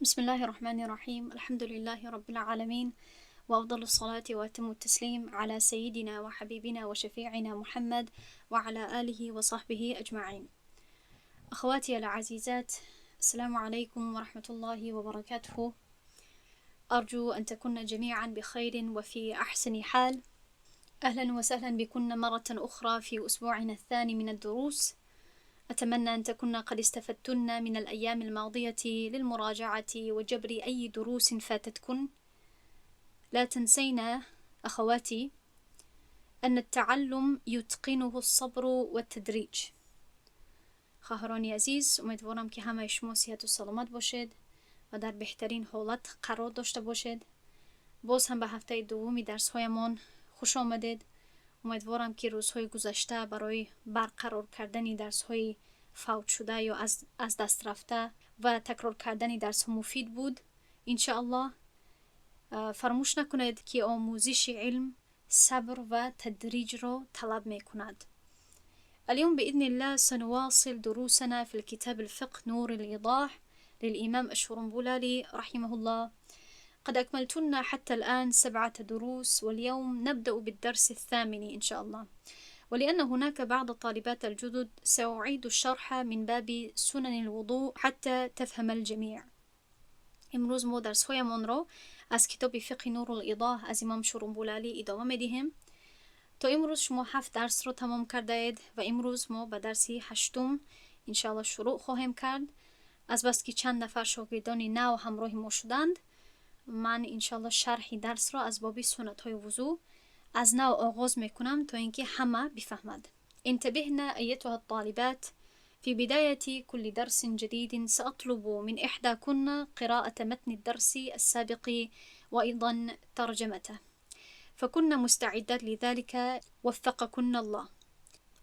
بسم الله الرحمن الرحيم. الحمد لله رب العالمين، وأفضل الصلاة وأتم التسليم على سيدنا وحبيبنا وشفيعنا محمد وعلى آله وصحبه أجمعين. أخواتي العزيزات، السلام عليكم ورحمة الله وبركاته. أرجو أن تكون جميعا بخير وفي أحسن حال. أهلا وسهلا بكن مرة أخرى في أسبوعنا الثاني من الدروس. أتمنى أن تكون قد استفدتن من الأيام الماضية للمراجعة وجبر أي دروس فاتتكن. لا تنسين أخواتي أن التعلم يتقنه الصبر والتدريج. خواهرانی عزیز، امیدوارم که همه شما صحت و سلامت باشید و در بهترین حالت قرار داشته باشید. باز هم به هفته دومی درس هایمان خوش آمدید. امیدوارم که روزهای گذشته برای برقرار کردن درس های فوت شده یا از دست رفته و تکرار کردن درس ها مفید بود. انشاءالله فراموش نکنید که آموزش علم صبر و تدریج را طلب می کند. اليوم بإذن الله سنواصل دروسنا في الكتاب الفقه نور الإيضاح للإمام الشرنبلالي رحمه الله. قد أكملتن حتى الآن 7 دروس، واليوم نبدأ بالدرس الثامن إن شاء الله. ولأن هناك بعض الطالبات الجدد سأعيد الشرح من باب سنن الوضوء حتى تفهم الجميع. امروز ما درس هایمان را از کتاب فقه نور الإيضاح از امام شرنبلالي ادامه میدهیم. تا امروز شما 7 درس را تمام کرده اید و امروز ما به درس 8 ان شاء الله شروع خواهیم کرد. از بس که چند نفر شاگردان نو همراه ما شدند، من انشالله شرح درس را از باب سنت های وضو از نو آغاز میکنم تا اینکه همه بفهمند. انتبهنا أيتها الطالبات، في بداية كل درس جديد سأطلب من إحداكن قراءة متن الدرس السابق وأيضا ترجمته، فكن مستعدات لذلك وفقكن الله.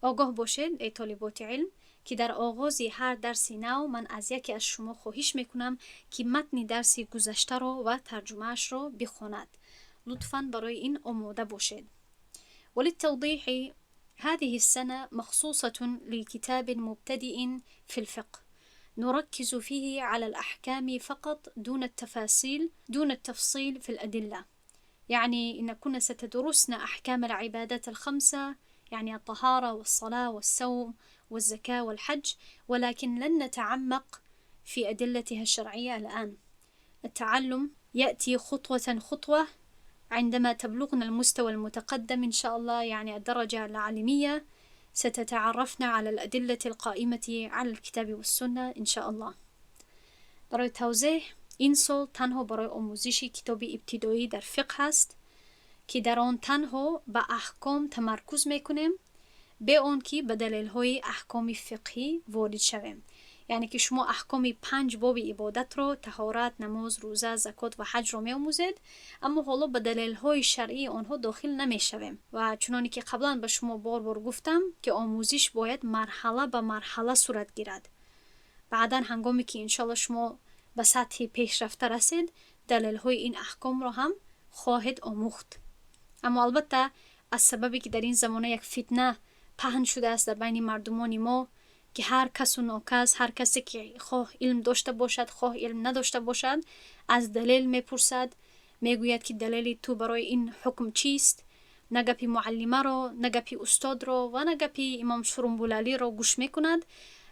آگاه باشید ای طالبات علم که در آغاز هر درسی نو من از یکی از شما خواهش میکنم که متن درسی گذشته را و ترجمهش را بخواند. لطفاً برای این آماده باشید. وللتوضيح، هذه السنة مخصوصة لكتاب مبتدئ في الفقه نركز فيه على الأحكام فقط دون التفصيل في الأدلة. يعني إن كنا ستدرسنا أحكام العبادات الخمسة، يعني الطهارة والصلاة والصوم والزكاة والحج، ولكن لن نتعمق في أدلتها الشرعية الآن. التعلم يأتي خطوة خطوة. عندما تبلغنا المستوى المتقدم إن شاء الله، يعني الدرجة العلمية، ستتعرفنا على الأدلة القائمة على الكتاب والسنة إن شاء الله. برای توضیح، این سال تنها برای آموزش کتاب ابتدایی در فقه هست که در آن تنها به احکام تمرکز میکنیم به آن که به دلیل های احکام فقهی وارد شویم. یعنی که شما احکام 5 باب عبادت رو، طهارت، نماز، روزه، زکات و حج رو می آموزید، اما حالا به دلیل های شرعی آنها داخل نمی شویم. و چنانی که قبلا به شما بار گفتم که آموزش باید مرحله به مرحله صورت گیرد. بعدا هنگامی که انشالله شما به سطح پیشرفته رسید، دلیل های این احکام رو هم خواهید آموخت. اما البته از سببی که در این زمانه یک فتنه پهن شده است در بین مردمان ما که هر کس و ناکس، هر کسی که خواه علم داشته باشد خواه علم نداشته باشد، از دلیل میپرسد، میگوید که دلیل تو برای این حکم چیست. نه گپی معلمه را، نه گپی استاد را و نه گپی امام شرنبلالي را گوش میکند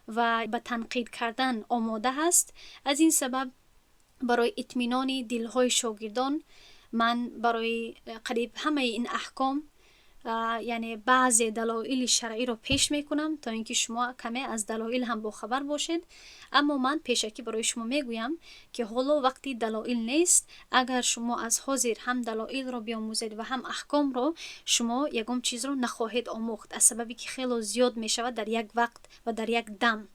و به تنقید کردن آماده هست. از این سبب برای اطمینان دلهای شاگردان من برای قریب همه این احکام یعنی بعضی دلایل شرعی رو پیش میکنم تا اینکه شما کمی از دلایل هم باخبر باشید. اما من پیشکی برای شما میگویم که حالا وقتی دلایل نیست. اگر شما از حاضر هم دلایل رو بیاموزید و هم احکام رو، شما یگام چیز رو نخواهید آموخت، از سببی که خیلی زیاد میشود در یک وقت و در یک دم.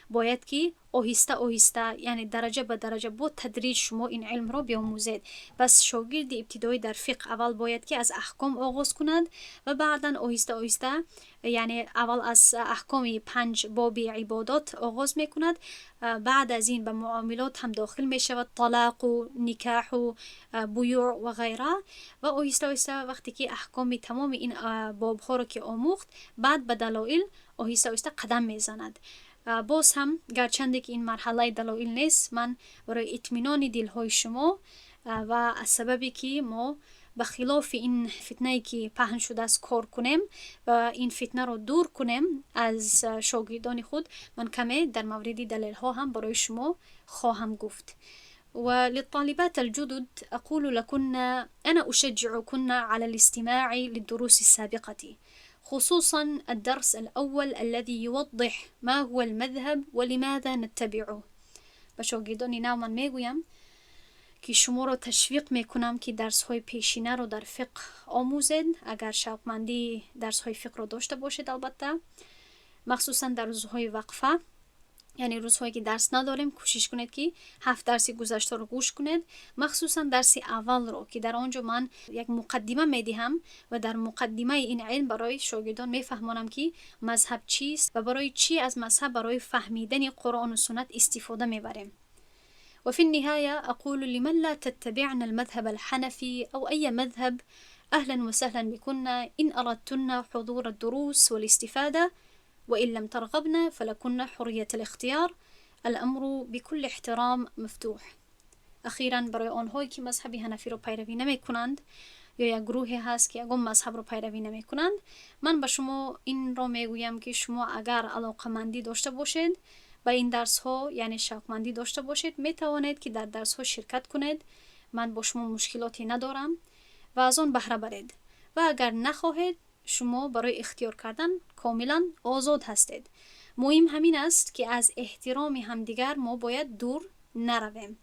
باید که آهسته آهسته، یعنی درجه به درجه با تدریج شما این علم را بیاموزید. پس شاگرد ابتدایی در فقه اول باید که از احکام آغاز کند و بعدا آهسته آهسته، یعنی اول از احکام 5 باب عبادات آغاز میکند، بعد از این به معاملات هم داخل می شود، طلاق و نکاح و بیوع و غیره، و آهسته آهسته وقتی که احکام تمام این باب ها را که آموخت، بعد به دلایل آهسته آهسته قدم میزند. باز هم گرچنده که این مرحله دلایل نیست، من برای اطمینان دلهای شما و از سببی که ما به خلاف این فتنه که پهن شده است کار کنیم و این فتنه رو دور کنیم از شاگردان خود، من کمی در مورد دلیل ها هم برای شما خواهم گفت. وللطالبات الجدد أقول لكن أنا أشجعكن على الاستماع للدروس السابقة، خصوصا الدرس الأول الذي يوضح ما هو المذهب ولماذا نتبعه. بشاگردان نو من میگویم که شما رو تشویق میکنم که درس های پیشینه رو در فقه آموزید، اگر شوقمندی درس های فقه رو داشته باشید. البته مخصوصا در روزهای وقفه، یعنی روزهایی که درس نداریم، کوشش کنید که 7 درس گذشته رو گوش کنید، مخصوصا درس اول رو که در آنجا من یک مقدمه میدهم و در مقدمه این علم برای شاگردان میفهمانم که مذهب چیست و برای چی از مذهب برای فهمیدن قرآن و سنت استفاده میبریم. وفي النهاية أقول لمن لا تتبعن المذهب الحنفي أو أي مذهب، أهلا وسهلا بكن إن أردتن حضور الدروس والاستفادة، وإن لم ترغبن فلكن حرية الاختيار، الأمر بكل احترام مفتوح. أخيرا برای آنهایی که مذهب حنفی رو پیروی نمی کنند یا یک گروهی هست که اون مذهب رو پیروی نمی کنند، من به شما این رو میگویم که شما اگر علاقمندی داشته باشید و این درس ها، یعنی شوقمندی داشته باشید، می توانید که در درس ها شرکت کنید. من با شما مشکلاتی ندارم و از آن بهره برید، و اگر نخواهید شما برای اختیار کردن کاملا آزاد هستید. مهم همین است که از احترام همدیگر ما باید دور نرویم،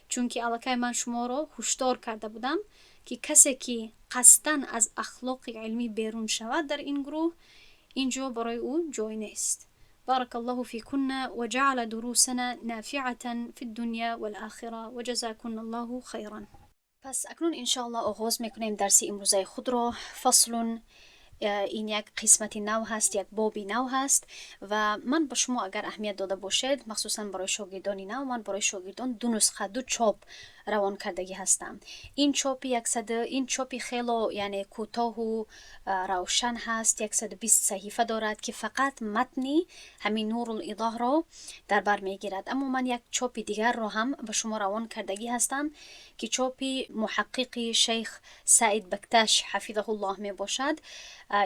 چون که الکی من شما را هشدار کرده بودم که کسی که قصداً از اخلاق علمی بیرون شود در این گروه، اینجا برای او جای نیست. بارك الله فيكن وجعل دروسنا نافعة في الدنيا والآخرة وجزاكن الله خيرا. پس اکنون انشاءالله آغاز میکنیم درس امروزه خود را. فصل، این یک قسمت نو هست، یک بابی نو هست و من با شما اگر اهمیت داده باشید، مخصوصا برای شاگردان نو، من برای شاگردان 2 نسخه 2 چاپ روان کردگی هستم. این چاپی خیلی یعنی کوتاه و روشن هست، 120 صحیفه دارد که فقط متنی همین نور الإيضاح را در بر میگیرد. اما من یک چاپ دیگر را هم به شما روان کردگی هستم که چاپی محقق شیخ سعید بکتش حفظه الله می باشد،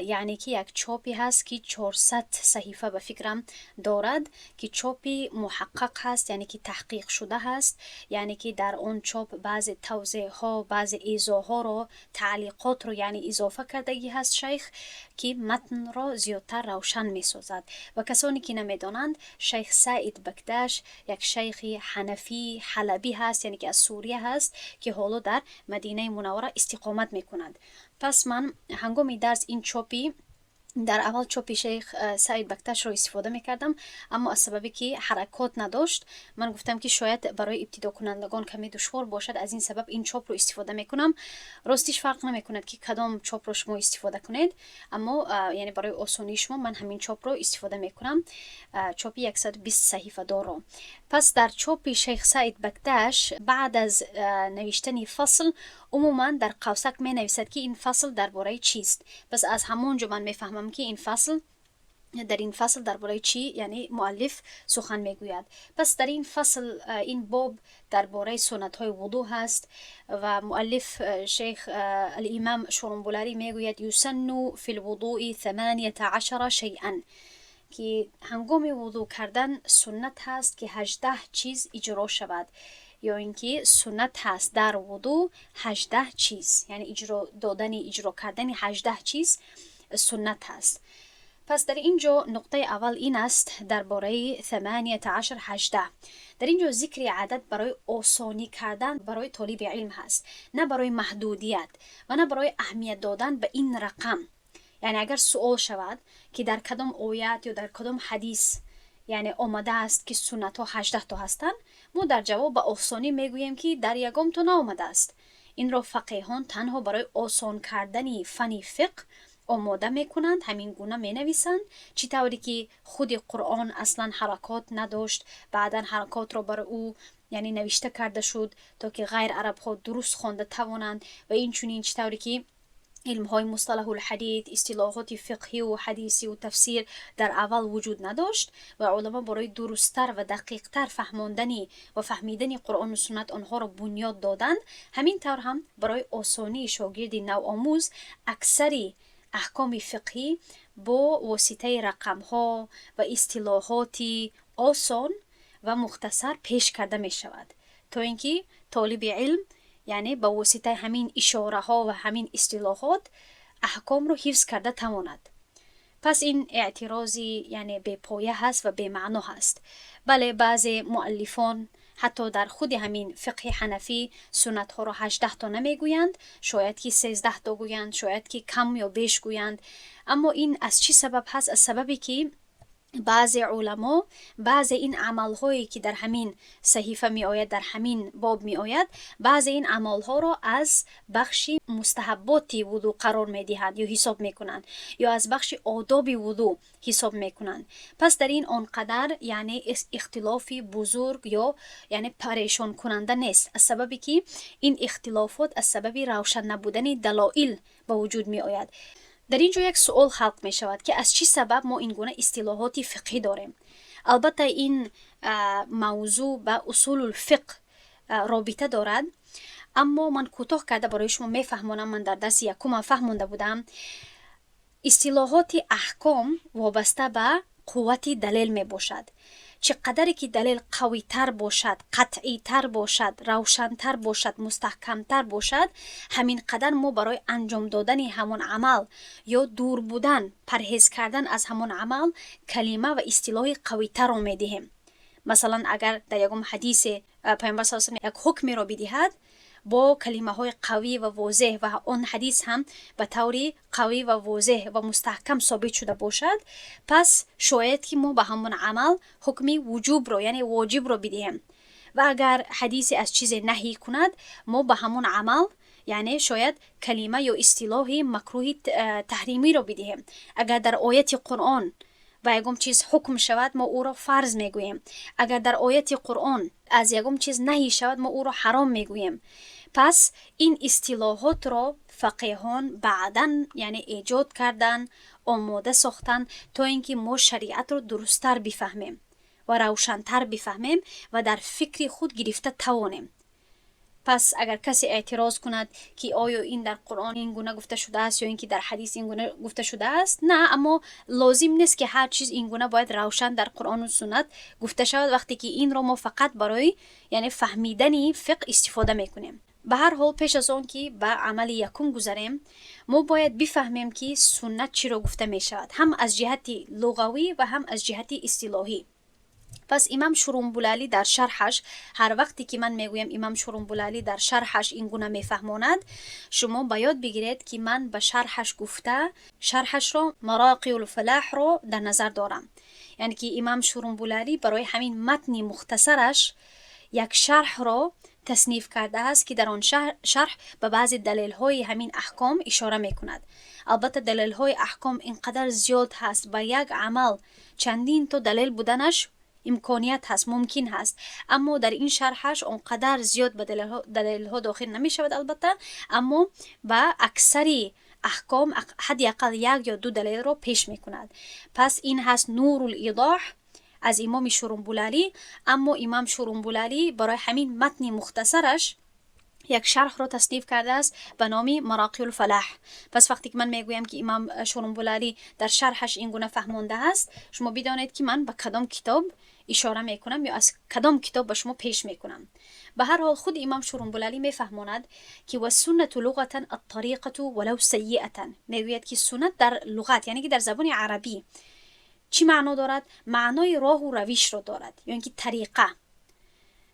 یعنی که یک چاپی هست که 400 صحیفه به فکرم دارد که چاپی محقق هست، یعنی که تحقیق شده هست، یعنی که در اون چاپ بعض توضیح ها، بعض ایضاح ها رو، تعلیقات رو یعنی اضافه کردگی هست شیخ که متن را زیادتر روشن می سازد. و کسانی که نمیدانند، شیخ سعید بکتش یک شیخ حنفی حلبی هست، یعنی که از سوریه هست که حالا در مدینه منوره استقامت می کند. پس من هنگام درس این چاپی، در اول چاپی شیخ سعید بکتش رو استفاده میکردم، اما از سببی که حرکات نداشت من گفتم که شاید برای ابتدا کنندگان کمی دشوار باشد، از این سبب این چاپ رو استفاده میکنم. راستش فرق نمیکند که کدام چاپ رو شما استفاده کنید، اما یعنی برای آسانی شما من همین چاپ رو استفاده میکنم، چاپی 120 صحیفه داره. پس در چاپی شیخ سعید بکتش بعد از نوشتن فصل عموما در قوسک می نویسد که این فصل درباره چیست. پس از همونجا من میفهمم که در این فصل درباره چی، یعنی مؤلف سخن میگوید. پس در این فصل، این باب درباره سنت های وضو هست و مؤلف شیخ الامام شورنبولاری میگوید یسن فی الوضوء 18 شیئا، که هنگام وضو کردن سنت هست که 18 چیز اجرا شود، یا اینکه سنت هست در وضو 18 چیز، یعنی اجرا کردن 18 چیز سنت هست. پس در اینجا نقطه اول این است درباره 18 در اینجا ذکر عدد برای آسانی کردن برای طالب علم هست، نه برای محدودیت و نه برای اهمیت دادن به این رقم. یعنی اگر سوال شود که در کدام آیت یا در کدام حدیث یعنی آمده است که سنت ها 18 تا هستند، ما در جواب به آسانی میگوییم که در یگام تا نآمده است. این را فقیهان تنها برای آسان کردن فن فقه آماده میکنند، همین گونه می نویسند، چی طوری که خود قرآن اصلا حرکات نداشت، بعدا حرکات را برای او یعنی نوشته کرده شد تا که غیر عرب ها درست خوانده توانند، و این چنین چی طوری که علم‌های مصطلح الحدیث، اصطلاحات فقهی و حدیثی و تفسیر در اول وجود نداشت و علما برای درست‌تر و دقیق‌تر فهمیدن قرآن و سنت آنها را بنیاد دادند. همین طور هم برای آسانی شاگرد نوآموز اکثری احکام فقهی با واسطه رقم‌ها و اصطلاحاتی آسان و مختصر پیش کرده می شود تا اینکه طالب علم یعنی با واسطه همین اشاره ها و همین اصطلاحات احکام رو حفظ کرده تواند. پس این اعتراضی یعنی بی پایه هست و بی معنا هست. بله بعضی مؤلفان حتی در خود همین فقه حنفی سنت ها رو 18 تا نمیگویند، شاید که 13 تا گویند، شاید که کم یا بیش گویند. اما این از چی سبب هست؟ از سببی که بعضی علما بعضی این عملهایی که در همین صحیفه می آید، در همین باب می آید، بعضی این عملها را از بخش مستحبات وضو قرار می دهند یا حساب می کنند یا از بخش آداب وضو حساب می کنند. پس در این آنقدر یعنی اختلافی بزرگ یا یعنی پریشان کننده نیست، از سببی که این اختلافات از سبب روشن نبودن دلایل به وجود می آید. در اینجا یک سوال خلق می شود که از چی سبب ما این گونه اصطلاحات فقهی داریم. البته این موضوع به اصول الفقه رابطه دارد، اما من کوتاه کرده برای شما میفهمونم. من در درس یکم فهمونده بودم اصطلاحات احکام وابسته به قوت دلیل می باشد. چقدر که دلیل قوی تر باشد، قطعی تر باشد، روشن تر باشد، مستحکم تر باشد، همین قدر ما برای انجام دادن همون عمل یا دور بودن، پرهیز کردن از همون عمل کلمه و اصطلاح قوی تر رو می دهیم. مثلا اگر در یکم حدیث پیامبر صلی الله علیه و یک حکمی را بدهد با کلمه های قوی و واضح و اون حدیث هم به طوری قوی و واضح و مستحکم ثابت شده باشد، پس شاید که ما به همون عمل حکمی وجوب رو یعنی واجب رو بدهیم. و اگر حدیث از چیز نهی کند ما به همون عمل یعنی شاید کلمه یا اصطلاح مکروه تحریمی رو بدهیم. اگر در آیت قرآن و یکم چیز حکم شود ما او را فرض میگوییم، اگر در آیت قرآن از یکم چیز نهی شود ما او را حرام میگوییم. پس این اصطلاحات را فقیهان بعداً یعنی ایجاد کردن، آماده ساختن تا اینکه ما شریعت را درست‌تر بفهمیم و روشن‌تر بفهمیم و در فکر خود گرفته توانیم. پس اگر کسی اعتراض کند که آیا این در قرآن این گونه گفته شده است یا اینکه در حدیث این گونه گفته شده است، نه، اما لازم نیست که هر چیز این گونه باید روشن در قرآن و سنت گفته شود، وقتی که این را ما فقط برای یعنی فهمیدن فقه استفاده میکنیم. به هر حال پیش از آن که به عمل یکم گذاریم ما باید بفهمیم که سنت چی را گفته می شود، هم از جهت لغوی و هم از جهت اصطلاحی. پس امام شورنبلالی در شرحش، هر وقتی که من میگویم امام شورنبلالی در شرحش این گونه میفهماند، شما باید بگیرید که من به شرحش گفته شرحش رو مراقی الفلاح رو در نظر دارم. یعنی که امام شورنبلالی برای همین متن مختصرش یک شرح رو تصنیف کرده است که در آن شرح به بعضی دلیل های همین احکام اشاره میکند. البته دلیل های احکام اینقدر زیاد هست، به یک عمل چندین تا دلیل بودنش امکانیت هست، ممکن هست، اما در این شرحش اونقدر زیاد به دلیل ها داخل نمی شود البته، اما به اکثری احکام حداقل یک یا دو دلیل رو پیش می کند. پس این هست نور الإيضاح از امام شورنبلالی. اما امام شورنبلالی برای همین متن مختصرش یک شرح رو تصنیف کرده است به نام مراقی الفلاح. پس وقتی که من میگویم که امام شورنبلالی در شرحش این گونه فهمانده است، شما بدانید که من به کدام کتاب اشاره میکنم یا از کدام کتاب به شما پیش میکنم. به هر حال خود امام شورنبلالی میفهماند که و سنت لغتا الطریقه ولو سیئه، میگوید که سنت در لغت یعنی که در زبان عربی چی معنا دارد؟ معنای راه و روش رو دارد، یعنی که طریقه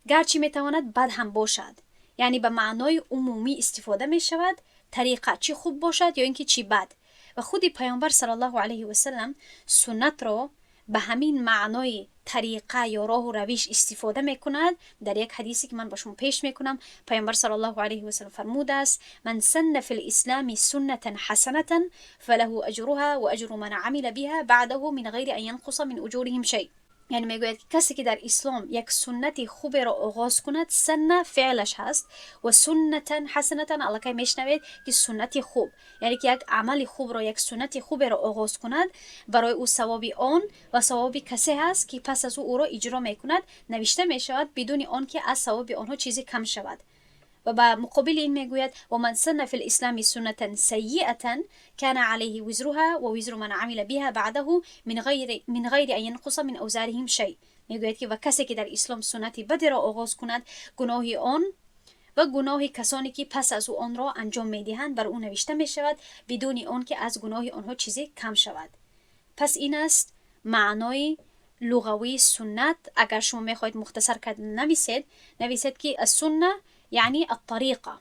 گرچه میتواند بد هم باشد، یعنی به معنای عمومی استفاده می شود. طریقه چی خوب باشد یا اینکه چی بد. و خود پیامبر صلی الله علیه و سلم سنت را به همین معنای طریقه یا راه و روش استفاده می کند. در یک حدیثی که من با شما پیش می کنم پیامبر صلی الله علیه و سلم فرموده است: من سن فی الاسلام سنة حسنة فله اجرها و اجر من عمل بها بعده من غیر ان ينقص من اجورهم شیء. یعنی میگوید که کسی که در اسلام یک سنت خوبی را آغاز کند، سنه فعلش هست و سنتا حسنتا الکی میشنوید که سنت خوب، یعنی که یک عمل خوب را، یک سنت خوب را آغاز کند، برای او ثواب آن و ثواب کسی هست که پس از او را اجرا میکند نوشته میشود، بدون آن که از ثواب آنها چیزی کم شود. و با مقابل این میگوید و من سن فی الاسلام سنتا سیئه کان علیه وزرها و وزر من عمل بها بعده من غیر ان ینقص من اوزارهم شیء. میگوید که و کسی که در اسلام سنتی بدی را آغاز کند، گناه آن و گناه کسانی که پس از او آن را انجام میدهند بر او نوشته می شود، بدون آن که از گناه آنها چیزی کم شود. پس این است معنای لغوی سنت. اگر شما میخواهید مختصر کردن نویسید که السنه يعني الطريقة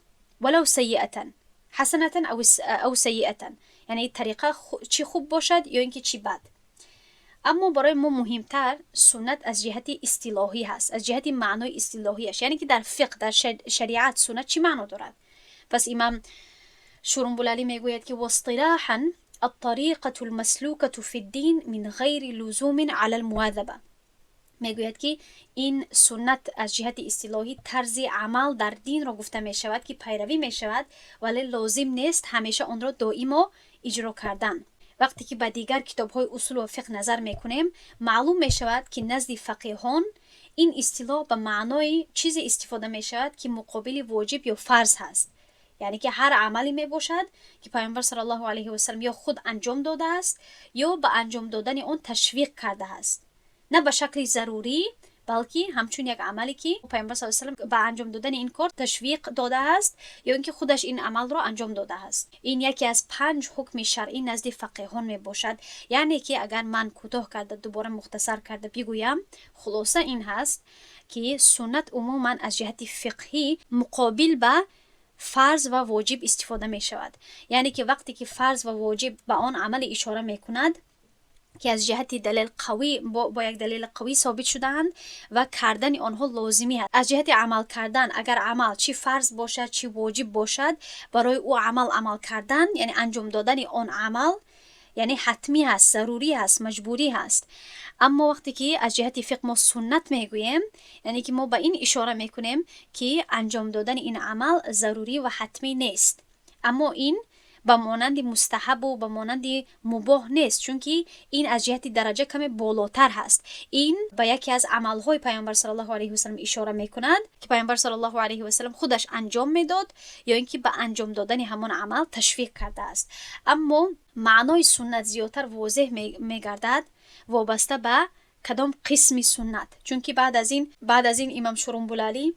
ولو سيئة حسنة أو سيئة، يعني طریقه چی خوب باشد یا اینکه چی بد. اما برای ما مهمتر سنت از جهت اصطلاحی هست، از جهت معنای اصطلاحیش، یعنی که در فقه در شریعت سنت چی معنا دارد. پس امام شورنبلالی میگوید که واصطلاحا الطريقة المسلوكة في الدين من غير لزوم على المواظبة. میگوید که این سنت از جهت اصطلاحی طرز عمل در دین را گفته می شود که پیروی می شود، ولی لازم نیست همیشه آن را دائم اجرا کردن. وقتی که به دیگر کتاب های اصول و فقه نظر می کنیم، معلوم می شود که نزد فقیهان این اصطلاح به معنای چیزی استفاده می شود که مقابل واجب یا فرض هست، یعنی که هر عملی می باشد که پیامبر صلی الله علیه و سلم یا خود انجام داده است یا به انجام دادن آن تشویق کرده است، نه به شکل ضروری، بلکه همچون یک عملی که پیامبر صلی الله علیه و سلم به انجام دادن این کار تشویق داده است یا اینکه خودش این عمل را انجام داده است. این یکی از 5 حکم شرعی نزد فقیهان می باشد. یعنی که اگر من کوتاه کرده دوباره مختصر کرده بگویم، خلاصه این هست که سنت عموما از جهت فقهی مقابل به فرض و واجب استفاده می شود. یعنی که وقتی که فرض و واجب به آن عمل اشاره می کند که از جهت دلیل قوی با یک دلیل قوی ثابت شده‌اند و کردن آنها لازمی است. از جهت عمل کردن، اگر عمل چی فرض باشد چی واجب باشد، برای او عمل کردن یعنی انجام دادن آن عمل یعنی حتمی هست، ضروری هست، مجبوری هست. اما وقتی که از جهت فقه ما سنت میگوییم، یعنی که ما به این اشاره میکنیم که انجام دادن این عمل ضروری و حتمی نیست، اما این به مانند مستحب و به مانند مباح نیست، چون که این از جهت درجه کمی بالاتر هست. این به یکی از عملهای پیامبر صلی الله علیه و سلم اشاره میکند که پیامبر صلی الله علیه و سلم خودش انجام میداد یا اینکه به انجام دادن همان عمل تشویق کرده است. اما معنای سنت زیادتر واضح میگردد وابسته به کدام قسم سنت، چون که بعد از این امام شورنبلالی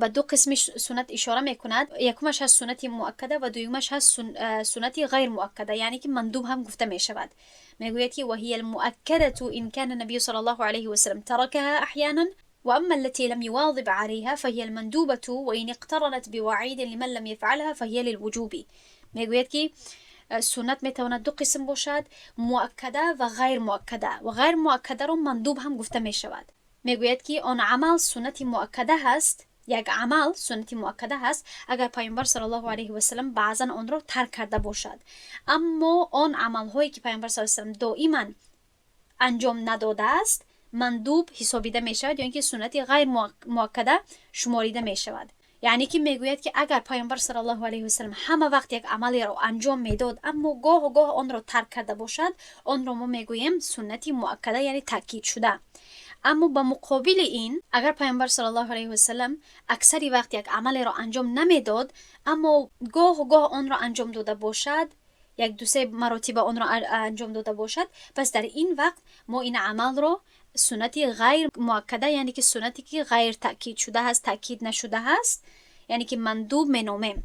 به 2 قسم سنت اشاره میکند. یکمش هست سنت مؤکده و دویمش هست سنت غیر مؤکده، یعنی که مندوب هم گفته می شود. میگوید که وهي المؤکده ان كان النبي صلی الله علیه و سلم تركها احیانا واما التي لم يواظب عليها فهي المندوبه وان اقترنت بوعيد لمن لم يفعلها فهي للوجوب. میگوید که سنت میتواند 2 قسم باشد، مؤکده و غیر مؤکده، و غیر مؤکده رو مندوب هم گفته می شود. میگوید که آن عمل سنت مؤکده هست، یک عمل سنت مؤکده هست اگر پیامبر صلی الله علیه و سلم بعضا آن را ترک کرده باشد، اما آن عمل هایی که پیامبر صلی الله علیه و سلم دائما انجام نداده است مندوب حسابیده می شود یا اینکه سنت غیر مؤکده شماریده می شود. یعنی که میگوید که اگر پیامبر صلی الله علیه و سلم همه وقت یک عملی را انجام میداد اما گاه و گاه آن را ترک کرده باشد، آن را ما میگوییم سنت مؤکده یعنی تاکید شده. اما به مقابل این اگر پیامبر صلی الله علیه و سلم اکثری وقت یک عملی را انجام نمیداد اما گاه و گاه آن را انجام داده باشد، 1-2 مراتب آن را انجام داده باشد، پس در این وقت ما این عمل را سنت غیر مؤکده یعنی که سنتی که غیر تأکید شده هست، تأکید نشده هست، یعنی که مندوب مینامیم.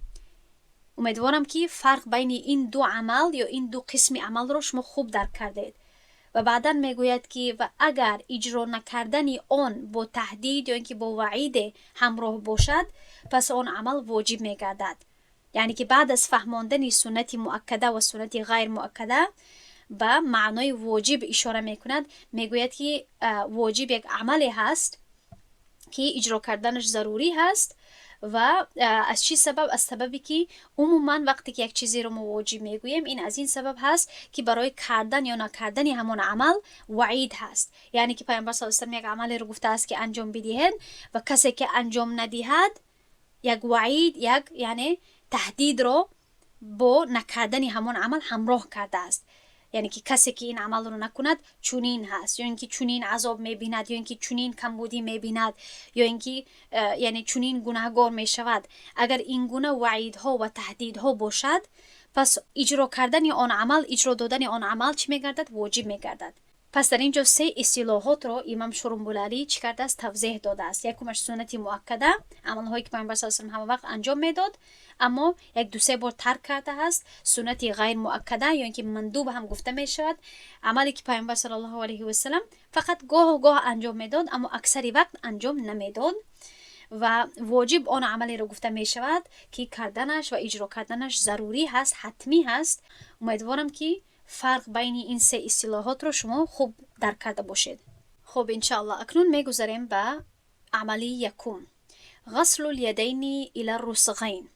امیدوارم که فرق بین این 2 عمل یا این 2 قسم عمل را شما خوب درک کردید. و بعدا میگوید که و اگر اجرا نکردن آن با تهدید یا اینکه با وعید همراه باشد پس آن عمل واجب میگردد. یعنی که بعد از فهماندن سنت مؤکده و سنت غیر مؤکده به معنای واجب اشاره میکند. میگوید که واجب یک عملی هست که اجرا کردنش ضروری هست و از چی سبب؟ از سببی که عموما وقتی که یک چیزی رو ما واجب میگوییم این از این سبب هست که برای کردن یا نکردن همون عمل وعید هست. یعنی که پیامبر صلی الله علیه و آله یک عملی رو گفته است که انجام بدهید و کسی که انجام ندهد یک وعید، یک یعنی تهدید رو با نکردن همون عمل همراه کرده است. یعنی که کسی که این عمل رو نکند چنین هست، یا اینکه چنین عذاب میبیند، یا اینکه چنین کمبودی میبیند، یا اینکه یعنی چنین گناهگار میشود. اگر این گونه وعیدها و تهدیدها باشد، پس اجرا کردن آن عمل، اجرا دادن آن عمل چی میگردد؟ واجب میگردد. پس در اینجا سه اصطلاحات رو امام شرنبلاری چی کرده است؟ توضیح داده است. یکمش سنت مؤکده، عملهایی که پیامبر صلی الله علیه و آله همه وقت انجام میداد اما یک دو سه بار ترک کرده است. سنت غیر مؤکده یا اینکه مندوب هم گفته می شود، عملی که پیامبر صلی الله علیه و سلم فقط گاه و گاه انجام میداد اما اکثری وقت انجام نمیداد و واجب آن عملی رو گفته می شود که کردنش و اجرا کردنش ضروری هست، حتمی هست. امیدوارم که فرق بین این سه اصطلاحات رو شما خوب درک کرده باشید. خب انشاءالله اکنون میگذاریم به عملی یکم، غسل الیدین الی الرسغین.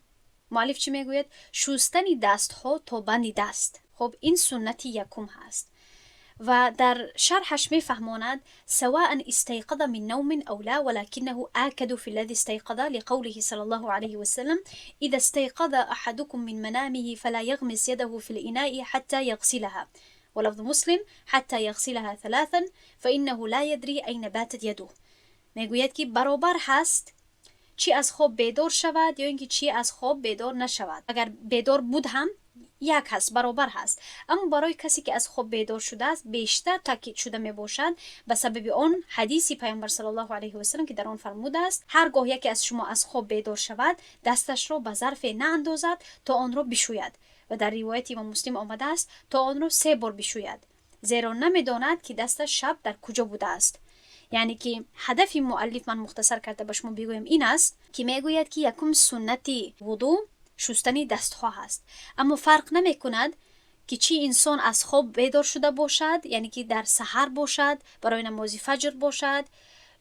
مؤلف چی میگوید؟ شستن دست ها تا بند دست. خب این سنت یکم هست و در شرحش میفهماند سواء استيقظ من نوم او لا ولكنه آكد في الذي استيقظ لقوله صلى الله عليه وسلم إذا استيقظ أحدكم من منامه فلا يغمس يده في الإناء حتى يغسلها، ولفظ مسلم حتى يغسلها ثلاثا فإنه لا يدري أين باتت يده. میگوید که برابر هست چی از خواب بیدار شود یا اینکه چی از خواب بیدار نشود. اگر بیدار بود هم یک هست، برابر هست. اما برای کسی که از خواب بیدار شده است بیشتر تاکید شده می باشد به سبب آن حدیثی پیامبر صلی الله علیه و سلم که در آن فرموده است هرگاه یکی از شما از خواب بیدار شود دستش را به ظرف ناندازد تا آن را بشوید، و در روایت امام مسلم آمده است تا آن را 3 بار بشوید، زیرا نمیداند که دستش شب در کجا بوده است. یعنی که هدف مؤلف، من مختصر کرده به شما بگویم، این است که میگوید که یکم سنت وضو شستن دست ها هست، اما فرق نمی کند که چی انسان از خواب بیدار شده باشد، یعنی که در سحر باشد، برای نماز فجر باشد،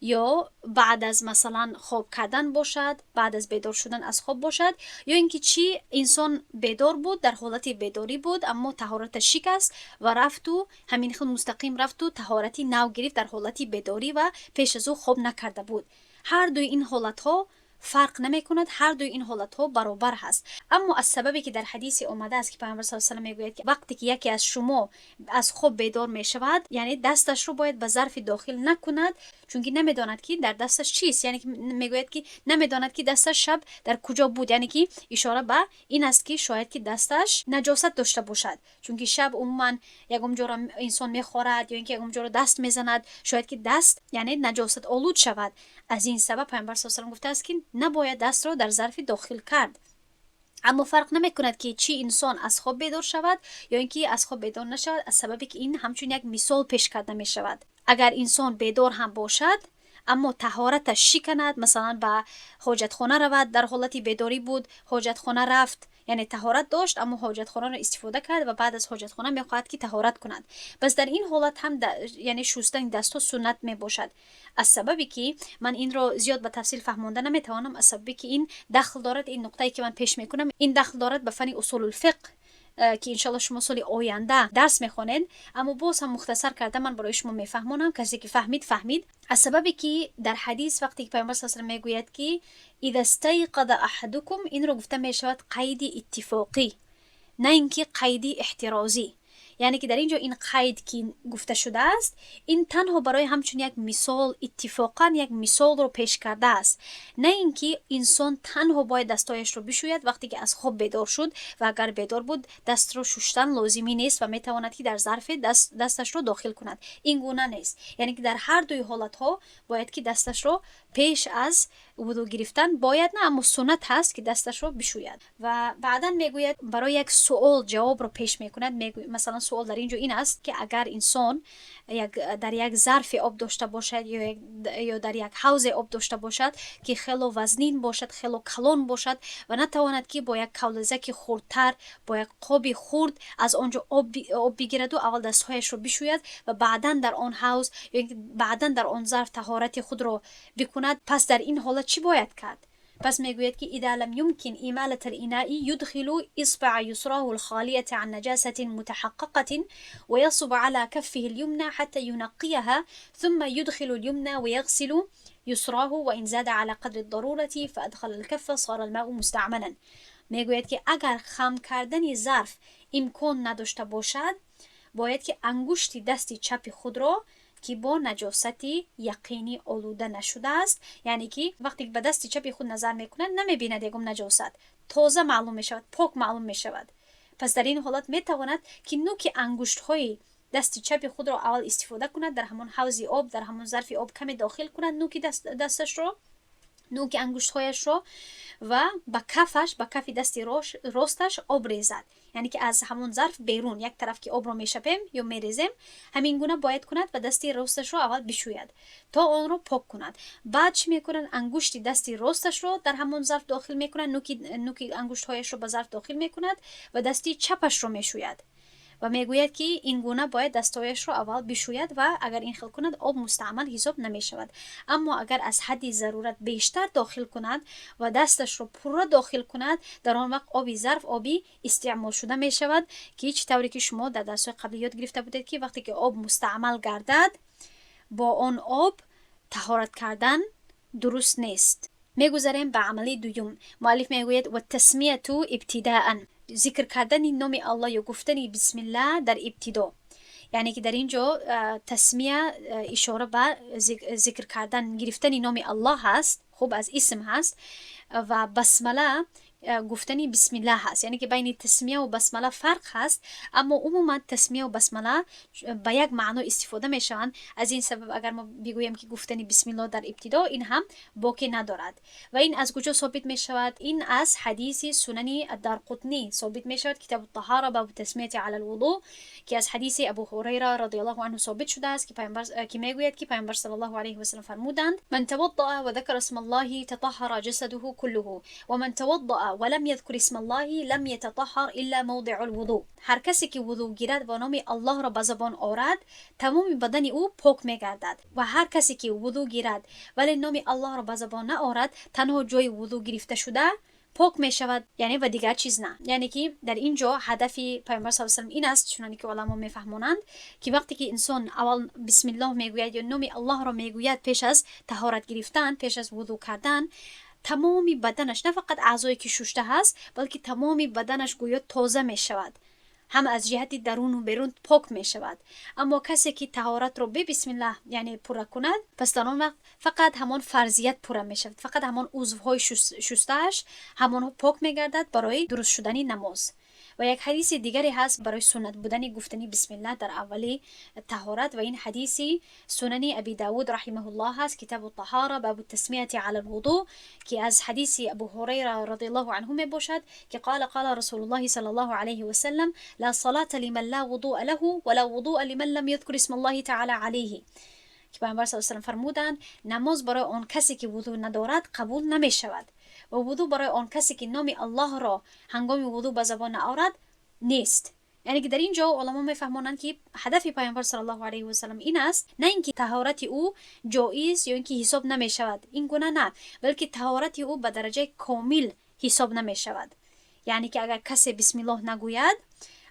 یا بعد از مثلا خواب کردن باشد، بعد از بیدار شدن از خواب باشد، یا اینکه چی انسان بیدار بود، در حالت بیداری بود اما طهارتش شکست و رفت و همین خیلی مستقیم رفت و طهارتی نو گرفت در حالت بیداری و پیش از او خواب نکرده بود. هر دوی این حالت ها فرق نمی کند، هر دوی این حالت ها برابر هست. اما از سببی که در حدیث اومده است که پیامبر صلی الله علیه و آله میگوید که وقتی که یکی از شما از خواب بیدار می شود، یعنی دستش رو باید به ظرف داخل نکند، چون که نمیداند که در دستش چیست. یعنی که میگوید که نمیداند که دستش شب در کجا بود، یعنی که اشاره به این است که شاید که دستش نجاست داشته باشد، چون که شب عموما یکم جورا انسان میخورد یا اینکه یکم جورا دست میزند، شاید که دست یعنی نجاست آلود شود. از این سبب پیامبر صلی الله علیه و آله گفته است که نباید دست رو در ظرف داخل کرد. اما فرق نمی کند که چی انسان از خواب بیدار شود یا اینکه از خواب بیدار نشود، از سببی که این همچون یک مثال پیش کرده می شود. اگر انسان بیدار هم باشد اما طهارتش شکند، مثلا به حاجتخانه رود، در حالت بیداری بود، حاجتخانه رفت، یعنی طهارت داشت اما حاجتخانه را استفاده کرد و بعد از حاجتخانه میخواهد که طهارت کند، بس در این حالت هم یعنی شستن دست سنت می باشد. از سببی که من این رو زیاد به تفصیل فهمانده نمیتوانم، از سببی که این دخل دارد، این نقطه‌ای که من پیش میکنم این دخل دارد به فن اصول الفقه که انشالله شما سال آینده درس میخوانید، اما باز هم مختصر کرده من برای شما میفهمونم، کسی که فهمید. از سببی که در حدیث وقتی که پیامبر صلی الله علیه و آله میگوید که اذا استيقظ احدكم، این رو گفته میشود قید اتفاقی، نه اینکه قید احترازی. یعنی که در اینجا این قید که گفته شده است این تنها برای همچون یک مثال، اتفاقا یک مثال رو پیش کرده است، نه اینکه انسان تنها باید دستایش رو بشوید وقتی که از خواب بیدار شد و اگر بیدار بود دست رو شستن لازمی نیست و میتواند که در ظرف دستش رو داخل کند. این گونه نیست، یعنی که در هر دوی حالت ها باید که دستش رو پیش از وضو گرفتن باید، نه اما سنت هست که دستش رو بشوید. و بعدا میگوید برای یک سوال جواب رو پیش میکند. مثلا سوال در اینجا این است که اگر انسان در یک ظرف آب داشته باشد یا در یک حوض آب داشته باشد که خیلی وزنین باشد، خیلی کلان باشد و نتواند که با یک کولزک خردتر، با یک قاب خرد از آنجا آب بگیرد و اول دستهایش رو بشوید و بعدا در آن حوض یا بعدا در آن ظرف طهارت خود رو بکند، پس در این حالت چی باید کرد؟ پس میگوید که اذا لم يمكن إمالة الإناء يدخل إصبع يسراه الخالية عن نجاسة متحققة ويصب على كفه اليمنى حتى ينقيها ثم يدخل اليمنى ويغسل يسراه وإن زاد على قدر الضرورة فأدخل الكف صار الماء مستعملا. میگوید که اگر خم کردن ظرف امکان نداشته باشد باید که انگشت دست چپ خود را که با نجاستی یقینی آلوده نشده است، یعنی که وقتی به دست چپ خود نظر میکنند نمیبیند یکم نجاست، تازه معلوم میشود، پاک معلوم میشود. پس در این حالت میتواند که نوک انگشت های دست چپ خود را اول استفاده کند، در همون حوض آب، در همون ظرف آب کمی داخل کند نوک دستش را، نوک انگشت هایش را، و با کفش، با کف دست راستش آب ریزد، یعنی که از همون ظرف بیرون یک طرف که آب را میشپیم یا میریزیم همین گونه باید کند و دست راستش را اول بشوید تا آن را پاک کند. بعد چی میکنن؟ انگشت دست راستش را در همون ظرف داخل میکنن، نوک انگشت هایش را به ظرف داخل میکند و دست چپش را میشوید و میگوید که این گونه باید دستایش را اول بشوید و اگر این خل کند آب مستعمل حساب نمی شود. اما اگر از حد ضرورت بیشتر داخل کند و دستش را پورا داخل کند، در آن وقت آبی ظرف آبی استعمال شده می شود که طوری که شما در درس‌های قبلی یاد گرفته بودید که وقتی که آب مستعمل گردد با آن آب طهارت کردن درست نیست. میگذاریم به عملی دوم. مؤلف میگوید و تسمیه تو ابتداءً، ذکر کردن نام الله یا گفتن بسم الله در ابتدا، یعنی که در اینجا تسمیه اشاره به ذکر کردن، گرفتن نام الله هست، خوب از اسم هست، و بسمله گفتنی بسم الله هست، یعنی که بین تسمیه و بسمله فرق هست، اما عموما تسمیه و بسمله به یک معنا استفاده می شوند. از این سبب اگر ما بگوییم که گفتنی بسم الله در ابتدا، این هم باقی ندارد. و این از کجا ثابت می شود؟ این از حدیث سنن الدارقطنی ثابت می شود، کتاب الطهاره باب تسمیه علی الوضو، که از حدیث ابو هریره رضی الله عنه ثابت شده است که میگوید که پیامبر صلی الله علیه و سلم فرمودند: من توضأ و ذکر اسم الله تطهر جسده كله و من توضأ ولم يذكر اسم الله لم يتطهر الا موضع الوضوء. هر کسی که وضو گیرد و نام الله را به زبان آورد تمام بدن او پاک میگردد، و هر کسی که وضو گیرد ولی نام الله را به زبان نآورد تنها جای وضو گرفته شده پاک می شود، یعنی و دیگر چیز نه. یعنی که در اینجا هدف پیامبر صلی الله علیه و آله این است، چنانکه که علما میفهمونند، که وقتی که انسان اول بسم الله میگوید یا نام الله را میگوید پیش از طهارت گرفتن، پیش از وضو کردن، تمامی بدنش، نه فقط اعضایی که شسته هست بلکه تمامی بدنش گویا تازه می شود، هم از جهت درون و بیرون پاک می شود. اما کسی که طهارت رو به بسم الله یعنی پورا کند، پس در آن وقت فقط همان فرضیت پورا می شود، فقط همان عضوهای شستهش همان پاک می گردد برای درست شدن نماز. و یک حدیث دیگری هست برای سنت بودن گفتنی بسم الله در اولی طهارت، و این حدیث سنن ابی داود رحمه الله هست، کتاب الطهاره باب التسمیه علی الوضو، که از حدیث ابو هریره رضی الله عنه می باشد که قال رسول الله صلی الله علیه و سلم: لا صلاة لمن لا وضوء له ولا وضوء لمن لم يذكر اسم الله تعالی علیه، که پیامبر صلی الله علیه و سلم فرمودند نماز برای آن کسی که وضو ندارد قبول نمی شود و وضو برای آن کسی که نام الله را هنگام وضو به زبان نآورد نیست. یعنی که در اینجا علما میفهمونند که هدف پیامبر صلی الله علیه و سلم این است، نه اینکه طهارت او جایز یا اینکه حساب نمی شود، این گونه نه، بلکه طهارت او به درجه کامل حساب نمی شود. یعنی که اگر کسی بسم الله نگوید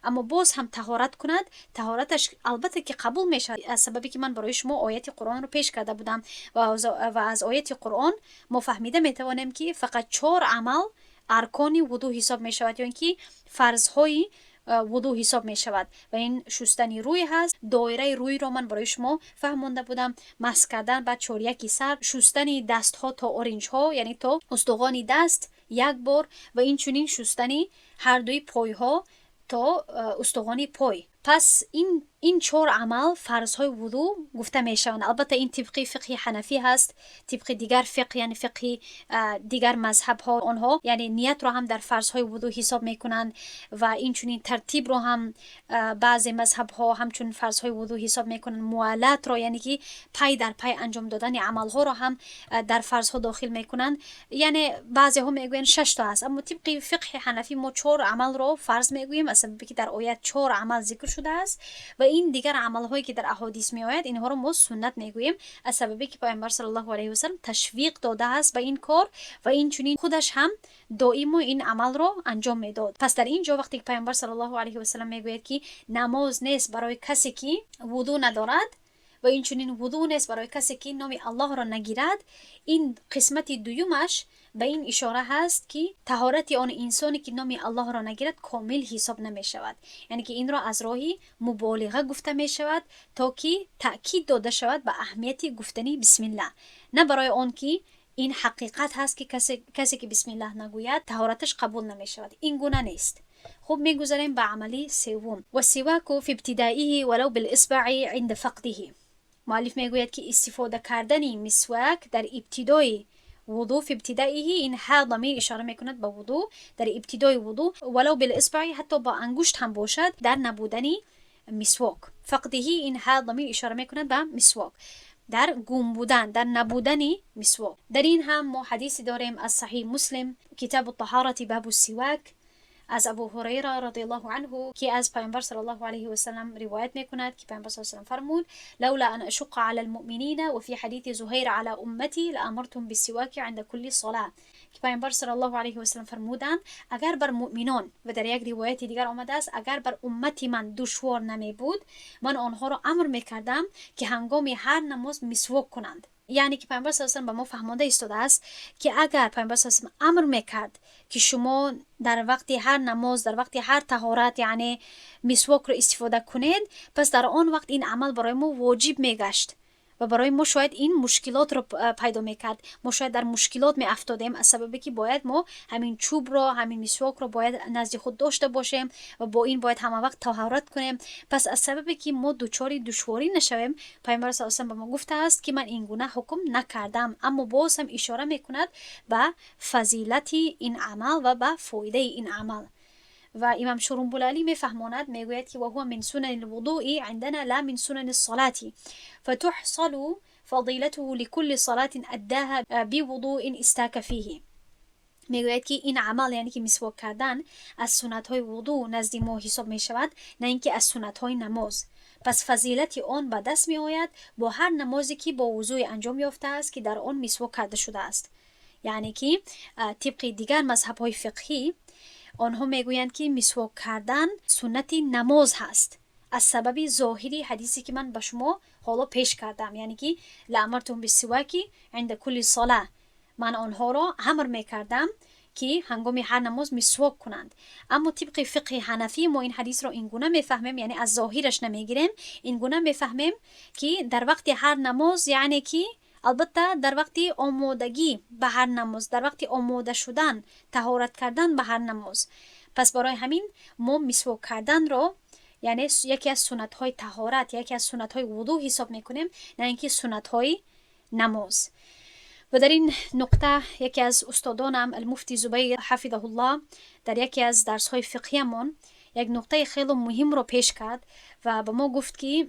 اما باز هم طهارت کند، طهارتش البته که قبول می شود، از سببی که من برای شما آیت قرآن رو پیش کرده بودم و از آیت قرآن ما فهمیده می توانیم که فقط 4 عمل ارکان وضو حساب می شود، یا اینکه فرض‌های وضو حساب می شود، و این شستنی روی هست. دایره روی رو من برای شما فهمونده بودم، مسح کردن بعد چاریکی سر، شستنی دست ها تا اورنج ها یعنی تا استخوان دست یک بار، و این چنین شستنی هر دوی پای ها تا استخوان پای. پس این 4 عمل فرض‌های وضو گفته میشوند. البته این طبق فقه حنفی هست، طبق دیگر فقه یعنی فقه دیگر مذهب ها آنها یعنی نیت رو هم در فرض‌های وضو حساب میکنند، و این چنین ترتیب رو هم بعضی مذهب ها همچون فرض‌های وضو حساب میکنند. موالات رو یعنی که پای در پای انجام دادن عمل ها رو هم در فرض ها داخل میکنند. یعنی بعضی ها میگوین 6 تا هست، اما طبق فقه حنفی ما 4 عمل رو فرض میگوییم، از سببی که در آیت 4 عمل ذکر شده است، و این دیگر عملهایی که در احادیث می آید اینها رو ما سنت میگوییم، از سببی که پیامبر صلی الله علیه و سلم تشویق داده است به این کار و این چنین خودش هم دائم این عمل رو انجام میداد. پس در اینجا وقتی که پیامبر صلی الله علیه و سلم میگوید که نماز نیست برای کسی که وضو ندارد و این چنین وضو نیست برای کسی که نام الله را نگیرد، این قسمت دویمش به این اشاره هست که طهارت آن انسانی که نام الله را نگیرد کامل حساب نمی شود. یعنی که این را از راهی مبالغه گفته می شود تا که تأکید داده شود به اهمیت گفتنی بسم الله، نه برای آن که این حقیقت هست که کسی که بسم الله نگوید طهارتش قبول نمی شود. این گونه نیست. خب میگذاریم به عملی سوم. و السواک فی ابتدائه ولو بالاصبع عند فقده. مؤلف میگوید که استفاده کردن مسواک در ابتدای وضو، فی ابتدائه، این ها ضمیر اشاره میکند به وضو، در ابتدای وضو، ولو بالاصبع، حتی با انگشت هم باشد، در نبودن مسواک. فقده این ها ضمیر اشاره میکند به مسواک، در گم بودن، در نبودن مسواک. در این هم ما حدیثی داریم از صحیح مسلم کتاب الطهارة باب السواک از ابو هریره رضی الله عنه که از پیامبر صلی الله علیه و سلم روایت میکند که پیامبر صلی الله علیه و سلم فرمود لولا ان اشق علی المؤمنین و فی حدیث زهیر علی امتی لامرتم بالسواک عند كل صلاه. که پیامبر صلی الله علیه و سلم فرمودند اگر بر مؤمنان، و در یک روایت دیگر آمده است اگر بر امتی من دشوار نمی بود، من آنها را امر میکردم که هنگام هر نماز مسواک کنند. یعنی که پیامبر صلی الله علیه و سلم به ما فهمانده ایستاده است که اگر پیامبر صلی الله علیه و سلم امر میکرد که شما در وقت هر نماز، در وقت هر طهارت یعنی مسواک رو استفاده کنید، پس در آن وقت این عمل برای ما واجب میگشت و برای ما شاید این مشکلات رو پیدا میکرد. ما شاید در مشکلات می افتادیم از سببی که باید ما همین چوب را، همین مسواک رو باید نزد خود داشته باشیم و با این باید همه وقت طهارت کنیم. پس از سببی که ما دوچاری دشواری نشویم، پیامبر صلی الله علیه و آله به ما گفته است که من این گونه حکم نکردم، اما باز هم اشاره میکند به فضیلت این عمل و به فایده این عمل. و امام شرنبللی میفهماند، میگوید که و هو من سنن الوضوء عندنا لا من سنن الصلاة فتحصل فضيلته لكل صلاة اداها بوضوء استاك فيه. میگوید که این عمل یعنی که مسواک کردن از سنت های وضو نزد ما حساب می شود، نه اینکه از سنت های نماز. پس فضیلت آن به دست می آید با هر نمازی که با وضوء انجام یافته است که در آن مسواک کرده شده است. یعنی که طبق دیگر مذهب های فقهی آنها میگویند که مسواک کردن سنت نماز هست از سبب ظاهری حدیثی که من به شما حالا پیش کردم، یعنی که لامرتم بالسواک عند كل صلاه، من آنها را امر میکردم که هنگام هر نماز مسواک کنند. اما طبق فقه حنفی ما این حدیث را این گونه میفهمیم، یعنی از ظاهرش نمیگیریم، این گونه میفهمیم که در وقت هر نماز، یعنی که البته در وقت آمادگی به هر نماز، در وقت آماده شدن، طهارت کردن به هر نماز. پس برای همین ما مسواک کردن را یعنی یکی از سنت های طهارت، یکی از سنت های وضو حساب میکنیم، نه اینکه سنت های نماز. و در این نقطه یکی از استادانم المفتی زبیر حفظه الله در یکی از درس های فقهیمون یک نقطه خیلی مهم رو پیش کرد و به ما گفت که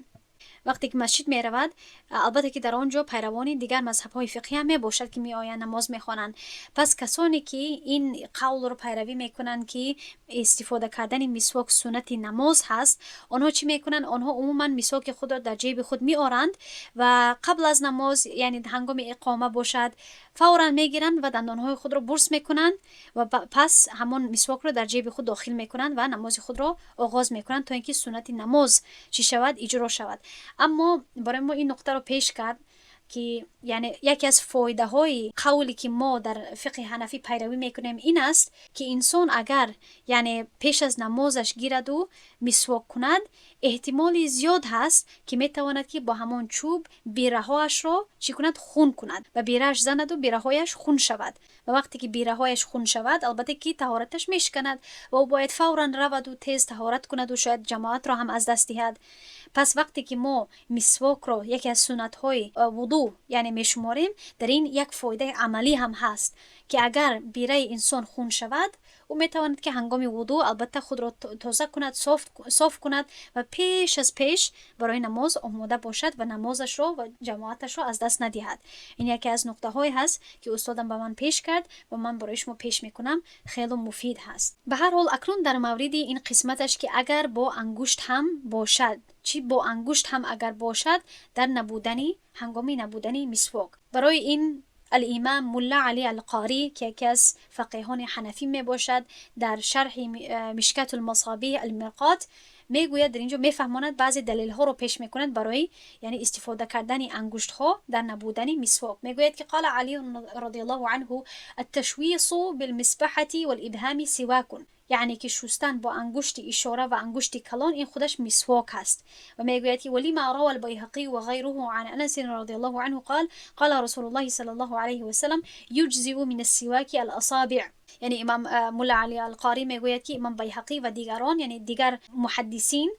وقتی که مسجد می رود، البته که در آنجا پیروانی دیگر مذهب های فقهی هم می باشد که می آیند نماز می خوانند، پس کسانی که این قول رو پیروی می کنند که استفاده کردن مسواک سنت نماز هست، آنها چی می کنند؟ آنها عموما مسواک خود را در جیب خود می آرند و قبل از نماز، یعنی هنگام اقامه باشد، فورا می گیرند و دندانهای خود را برس می کنند و پس همان مسواک را در جیب خود داخل می کنند و نماز خود را آغاز می کنند تا اینکه سنت نماز چی شود؟ اجرا شود. اما برای ما این نقطه رو پیش کرد که یعنی یکی از فایده های قولی که ما در فقه حنفی پیروی میکنیم این است که انسان اگر یعنی پیش از نمازش گیرد و مسواک کند، احتمال زیاد هست که میتواند که با همان چوب بیرهایش را چی کند؟ خون کند و بیرهش زند و بیرهایش خون شود و وقتی که بیرهایش خون شود البته که طهارتش میشکند و او باید فورا رود و تیز طهارت کند و شاید جماعت را هم از دست دهد. پس وقتی که ما مسواک را یکی از سنت های وضو یعنی میشماریم، در این یک فایده عملی هم هست که اگر بیره انسان خون شود او میتواند که هنگام وضو البته خود را تازه کند، صاف کند و پیش از پیش برای نماز آماده باشد و نمازش را و جماعتش را از دست ندهد. این یکی از نکته های هست که استادم به من پیش کرد و من برای شما پیش میکنم، خیلی مفید هست. به هر حال اکنون در مورد این قسمتش که اگر با انگشت هم باشد، با انگشت هم اگر باشد در هنگامی نبودنی مسواک. برای این الامام ملا علی القاری که یکی از فقیهان حنفی می باشد در شرح مشکات المصابیح المرقات میگوید، در اینجا میفهماند بعضی دلیل ها رو پیش میکند برای یعنی استفاده کردن انگشت ها در نبودن مسواک. میگوید که قال علی رضی الله عنه التشویص بالمسبحة والابهام سواک، یعنی که شستن با انگشت اشاره و انگشت کلان این خودش مسواک است. و میگوید که ولی ما روى البيهقي وغيره عن انس رضی الله عنه قال رسول الله صلی الله علیه و سلم یجزئ من السواک الاصابع. یعنی امام ملا علی القاری میگوید که امام بیهقی و دیگران یعنی دیگر محدثین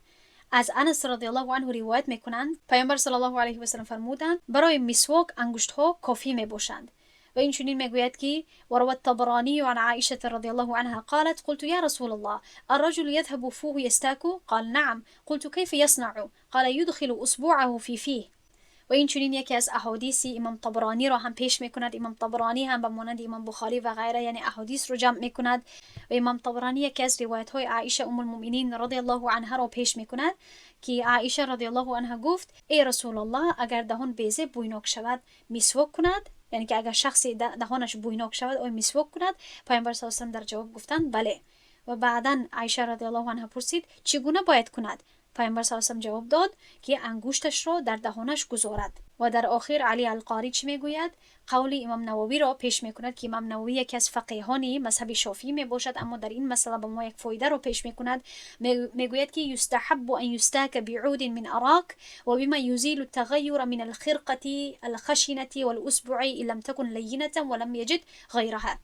از انس رضی الله عنه روایت میکنند پیامبر صلی الله علیه و سلم فرمودند برای مسواک انگشت ها کافی میباشند. و این چنین میگوید که وروى الطبراني عن عائشة رضي الله عنها قالت قلت يا رسول الله الرجل يذهب فوه يستاك؟ قال نعم. قلت كيف يصنع؟ قال يدخل اصبعه في فيه. و این چنین یکی از احادیث امام طبرانی را هم پیش میکند. امام طبرانی هم به مانند امام بخاری و غیره یعنی احادیث رو جمع میکند و امام طبرانی یکی از روایت های عایشه ام المؤمنین رضی الله عنها را پیش میکند که عایشه رضی الله عنها گفت ای رسول الله اگر دهان بیضه بویناک شود مسواک کند؟ یعنی که اگر شخصی دهانش بویناک شود آیا مسواک کند؟ پیامبر صلی الله علیه و آله در جواب گفتند بله. و بعداً عایشه رضی الله عنها پرسید چگونه باید کند؟ پیامبر صلی الله علیه و آله جواب داد که انگشتش را در دهانش گذارد. و در آخر علی القاری چی میگوید؟ قول امام نووی را پیش میکند که امام نووی یکی از فقیهان مذهب شافعی میباشد، اما در این مسئله با ما یک فایده رو پیش میکند. میگوید که یستحب ان یستاک بعود من اراک و بما یزیل التغیر من الخرقه الخشنه والاصبع ان لم تكن لینه ولم یجد غیرها.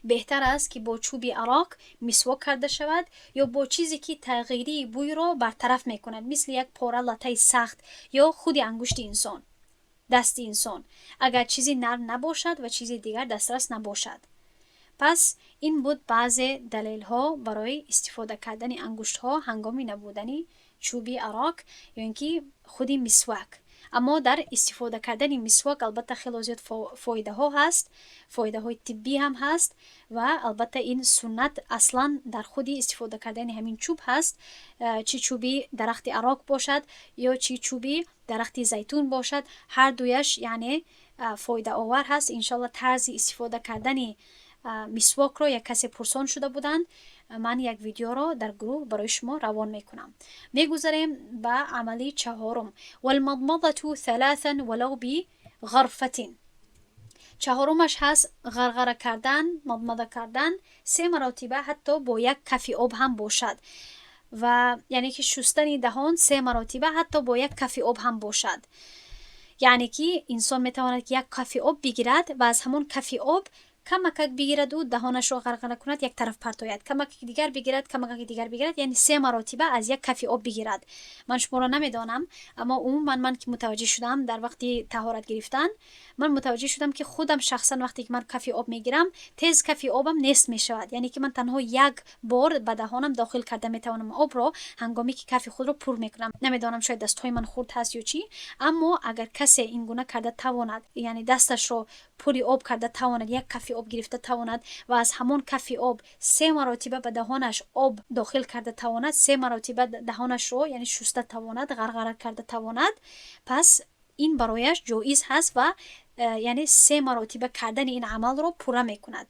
بهتر است که با چوب عراق مسواک کرده شود یا با چیزی که تغییری بوی را برطرف میکند، مثل یک پاره لطه سخت یا خود انگشت انسان، دست انسان، اگر چیزی نرم نباشد و چیزی دیگر دسترس نباشد. پس این بود بعض دلیل ها برای استفاده کردن انگشت ها هنگامی نبودنی چوب عراق یا اینکه خودی مسواک. اما در استفاده کردن مسواک البته خیلی زیاد فایده ها هست، فایده های طبی هم هست و البته این سنت اصلا در خودی استفاده کردن همین چوب هست، چی چوبی درخت عراق باشد یا چی چوبی درخت زیتون باشد، هر دویش یعنی فایده آور هست. انشالله طرز استفاده کردن مسواک رو یک کسی پرسان شده بودن، من یک ویدیو رو در گروه برای شما روان میکنم. میگذاریم به عملی چهارم، والمضمضة ثلاثا ولو بغرفة. چهارمش هست غرغره کردن، مضمضه کردن 3 مرتبه حتی با یک کف آب هم باشد. و یعنی که شستن دهان 3 مرتبه حتی با یک کف آب هم باشد. یعنی که انسان میتواند یک کف آب بگیرد و از همون کف آب کمک بگیرد و دهانش رو غرغره کند، یک طرف پرتاید، کمک دیگر بگیرد، کمک دیگر بگیرد، یعنی 3 مرتبه از یک کف آب بگیرد. من شما را نمیدانم اما عموما من که متوجه شدم در وقتی طهارت گرفتن، من متوجه شدم که خودم شخصا وقتی که من کف آب میگیرم تیز کف آبم نصف میشود، یعنی که من تنها یک بار به دهانم داخل کرده میتوانم آب رو هنگامی که کف خود رو پر میکنم. نمیدانم شاید دستهای من خرد هست یا چی، اما اگر کسی این گونه کرده تواند، یعنی دستش رو پری آب کرده تواند، یک کف آب گرفته تواند و از همون کف آب 3 مرتبه به دهانش آب داخل کرده تواند، 3 مرتبه دهانش رو یعنی شسته تواند، غرغره کرده تواند، پس این برایش جایز هست و یعنی 3 مرتبه کردن این عمل رو پوره میکند.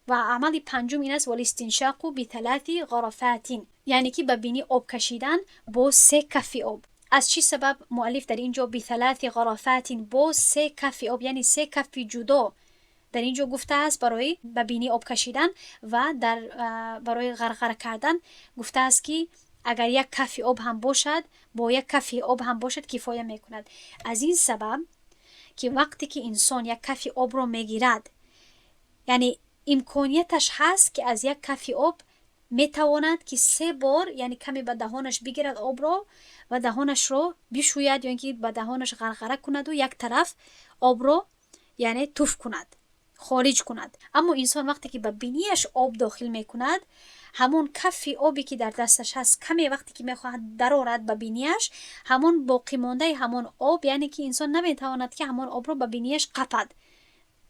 و عمل پنجم این است والاستنشاق بثلاث غرفات، یعنی که به بینی آب کشیدن با 3 کف آب. از چی سبب مؤلف در اینجا بثلاث غرفات با 3 کف آب یعنی 3 کف جدا در اینجا گفته است؟ برای به بینی آب کشیدن و در برای غرغره کردن گفته است که اگر یک کف آب هم باشد با یک کف آب هم باشد کفایه میکند. از این سبب که وقتی که انسان یک کف آب رو میگیرد یعنی امکانیتش هست که از یک کف آب میتواند که 3 بار یعنی کمی به دهانش بگیرد آب رو و دهانش رو بشوید یا اینکه به دهانش غرغره کند و یک طرف آب رو یعنی توف کند، خارج کند. اما انسان وقتی که به بینیش آب داخل میکند، همون کفی آبی که در دستش هست کمی وقتی که میخواهد درآورد به بینیش، همون باقی مانده همون آب، یعنی که انسان نمیتواند که همون آب رو به بینیش قپد،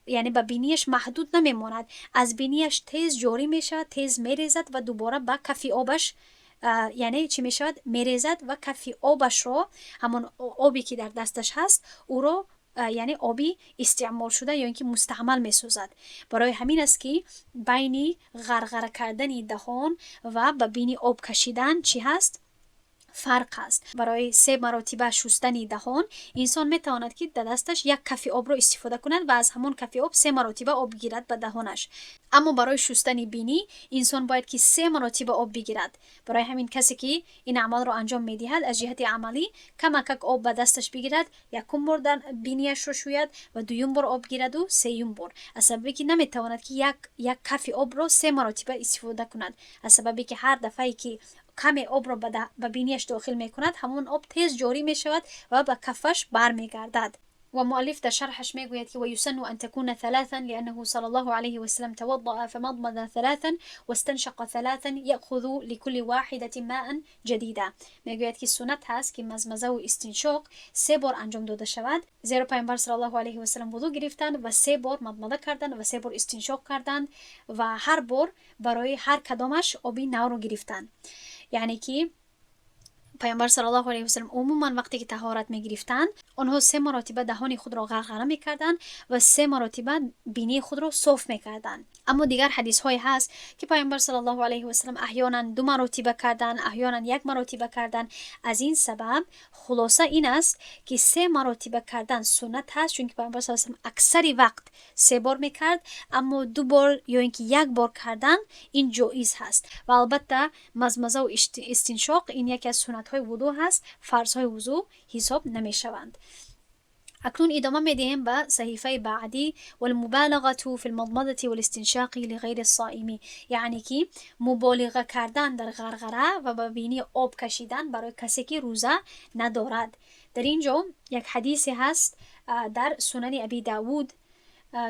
یعنی به بینیش محدود نمیماند، از بینیش تیز جاری میشود، تیز میریزد و دوباره به کفی آبش یعنی چی میشود؟ میریزد و کفی آبش رو، همون آبی که در دستش هست او رو یعنی آبی استعمال شده یا اینکه مستعمل میسازد. برای همین است که بین غرغره کردن دهان و به بینی آب کشیدن چی هست؟ فرق است. برای 3 مرتبه شستن دهان انسان میتواند که در دستش 1 کف آب رو استفاده کند و از همون کف آب 3 مرتبه آب بگیرد به دهانش. اما برای شستن بینی انسان باید که 3 مرتبه آب بگیرد. برای همین کسی که این عمل رو انجام میدهد از جهت عملی کمک آب به دستش بگیرد، یکم بار در بینیش رو شوید و دوم بار آب گیرد و سوم بار، از سببی که نمیتواند که یک کف آب رو 3 مرتبه استفاده کند، از سببی که هر دفعه که کمی آب را به بینیش داخل می کند همون آب تیز جاری می شود و به کفش بر می گردد. و مؤلف در شرحش می گوید که ويسن أن تكون 3 لأنه صلى الله عليه وسلم توضأ فمضمض 3 واستنشق 3 يأخذ لكل واحدة ماء جديدا. می گوید که سنت هست که مزمزه و استنشاق 3 بار انجام داده شود، زیرا پیامبر صلی الله علیه و سلم وضو گرفتند و 3 بار مضمضه کردند و 3 بار استنشاق کردند و هر بار برای هر کدامش آبی نو رو گرفتند. یعنی که پیامبر صلی الله علیه و سلم عموما وقتی که طهارت می‌گرفتند آنها 3 مرتبه دهان خود را غرغره می‌کردند و 3 مرتبه بینی خود را صاف می‌کردند. اما دیگر حدیث های هست که پیامبر صلی الله علیه و سلم احیانا 2 مرتبه کردند، احیانا 1 مرتبه کردند. از این سبب خلاصه این است که 3 مرتبه کردن سنت هست، چون که پیامبر صلی الله علیه و سلم اکثر وقت 3 بار می‌کرد، اما 2 بار یا اینکه 1 بار کردن این جایز هست. و البته مزمزه و استنشاق این یکی از سنت های وضو هست، فرض های وضو حساب نمی شوند. اکنون ادامه میدیم به صحیفه بعدی. والمبالغه فی المضمضه والاستنشاق لغیر الصائم، یعنی که مبالغه کردن در غرغره و به بینی آب کشیدن برای کسی که روزه ندارد. در اینجا یک حدیث هست در سنن ابی داود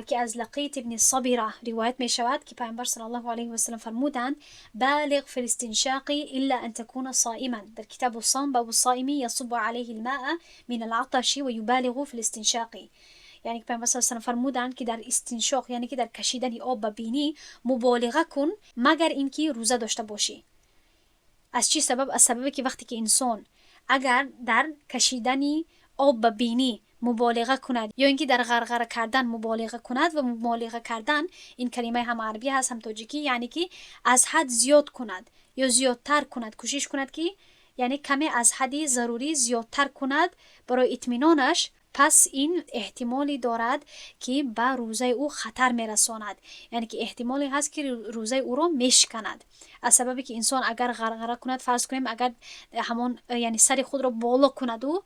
که از لقیط ابن صبیره روایت می شود که پیامبر صلی الله علیه و سلم فرمودند بالغ فی الاستنشاق الا ان تكون صائما. در کتاب الصوم باب الصائم يصب عليه الماء من العطش ويبالغ في الاستنشاق، یعنی که پیامبر صلی الله علیه و سلم فرمودند که در استنشاق یعنی که در کشیدن آب به بینی مبالغه کن مگر اینکه روزه داشته باشی. از چی سبب؟ از سببی که وقتی که انسان اگر در کشیدن آب به بینی مبالغه کند یا اینکه در غرغره کردن مبالغه کند، و مبالغه کردن این کلمه هم عربی هست هم تاجیکی، یعنی که از حد زیاد کند یا زیادتر کند، کوشش کند که یعنی کمی از حد ضروری زیادتر کند برای اطمینانش، پس این احتمالی دارد که به روزه او خطر میرساند، یعنی که احتمالی هست که روزه او را میشکند. از سببی که انسان اگر غرغره کند، فرض کنیم اگر همون یعنی سر خود را بالا کند و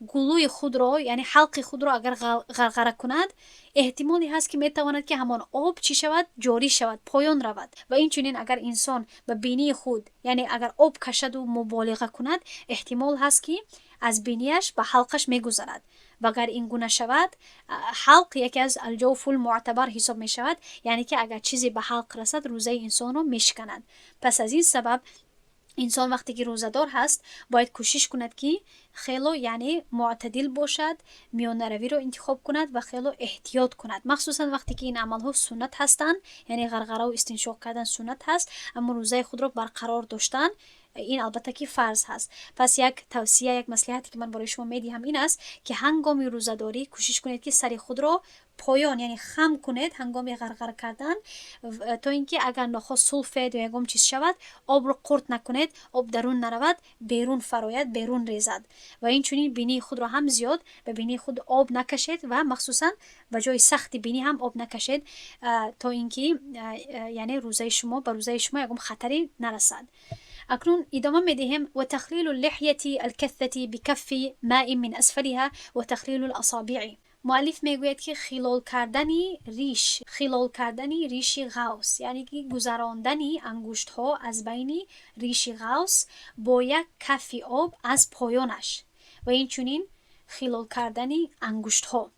گلوی خود را یعنی حلق خود را اگر غرغره کند، احتمالی هست که میتواند که همان آب چی شود؟ جاری شود، پایان رود. و این چنین اگر انسان به بینی خود یعنی اگر آب کشد و مبالغه کند، احتمال هست که از بینیش به حلقش میگذرد. و اگر این گونه شود، حلق یکی از الجوف المعتبر حساب می شود، یعنی که اگر چیزی به حلق رسد روزه انسان رو میشکند. پس از این سبب انسان وقتی که روزدار هست باید کوشش کند که خیلی یعنی معتدل باشد، میانه روی رو انتخاب کند و خیلی احتیاط کند، مخصوصا وقتی که این عمل ها سنت هستند، یعنی غرغره و استنشاق کردن سنت هست، اما روزه خود رو برقرار داشتن این البته که فرض هست. پس یک توصیه، یک مصلحتی که من برای شما میدهم این است که هنگام روزه‌داری کوشش کنید که سر خود رو پایان یعنی خم کنید هنگام غرغره کردن، تا اینکه اگر نخواست سولفید یا یکم چیز شود آب رو قورت نکنید، آب درون نرود، بیرون فراید، بیرون ریزد. و این چنین بینی خود رو هم زیاد به بینی خود آب نکشید و مخصوصا به جای سخت بینی هم آب نکشید، تا اینکه یعنی روزه شما به روزه شما یکم خطری نرسد. اکنون ادامه میدهم و تخلیل اللحیه الکثه بکف ماء من اسفلها و تخلیل الاصابع. مؤلف میگوید که خلال کردنی ریش غوث، یعنی که گذراندنی انگشت ها از بین ریش غوث با یک کف آب از پایانش، و این چنین خلال کردنی انگشت ها.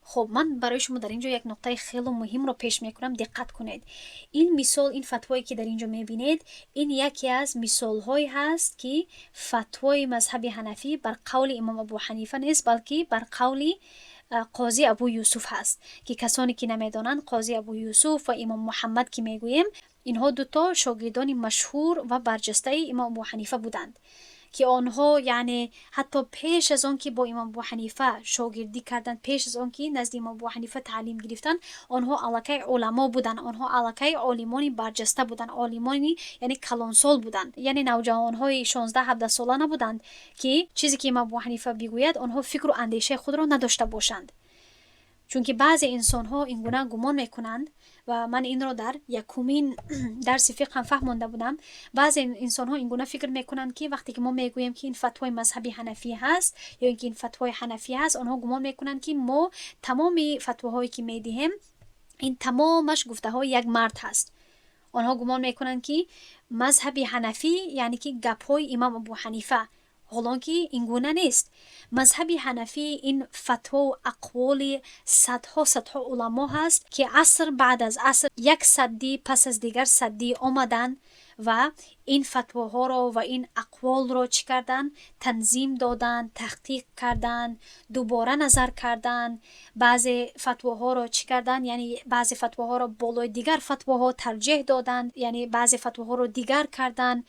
خب من برای شما در اینجا یک نکته خیلی مهم رو پیش میکنم، دقت کنید. این مثال، این فتوایی که در اینجا میبینید، این یکی از مثال هایی هست که فتوای مذهب حنفی بر قول امام ابو حنیفه نیست، بلکه بر قول قاضی ابو یوسف هست، که کسانی که نمیدانند قاضی ابو یوسف و امام محمد که میگوییم، اینها دوتا شاگردان مشهور و برجسته امام ابو حنیفه بودند، که آنها یعنی حتی پیش از آن که با امام ابو حنیفه شاگردی کردند، پیش از آن که نزد امام ابو حنیفه تعلیم گرفتند، آنها الکه علما بودند، آنها الکه عالمانی برجسته بودند، عالمانی یعنی کلانسال بودند، یعنی نوجوانهای 16-17 ساله نبودند که چیزی که امام ابو حنیفه بگوید آنها فکر و اندیشه خود را نداشته باشند. چون که بعضی انسان ها این گونه گمان میکنند و من این را در یکمین درس فقه هم فهمانده بودم. بعضی انسان ها این گونه فکر میکنند که وقتی که ما میگوییم که این فتوای مذهبی حنفی هست یا اینکه این فتوای حنفی هست، آنها گمان میکنند که ما تمام فتواهایی که میدهیم این تمامش گفته های یک مرد هست. آنها گمان میکنند که مذهبی حنفی یعنی که گپ‌های امام ابو حنیفه، حالانکه این گونه نیست. مذهبی حنفی این فتوا و اقوال صدها علما هست که عصر بعد از عصر، یک صدی پس از دیگر صدی آمدن و این فتواها را و این اقوال را چی کردن؟ تنظیم دادن، تحقیق کردن، دوباره نظر کردن. بعضی فتواها را چی کردن؟ یعنی بعضی فتواها را بالای دیگر فتواها ترجیح دادن، یعنی بعضی فتواها را دیگر کردن.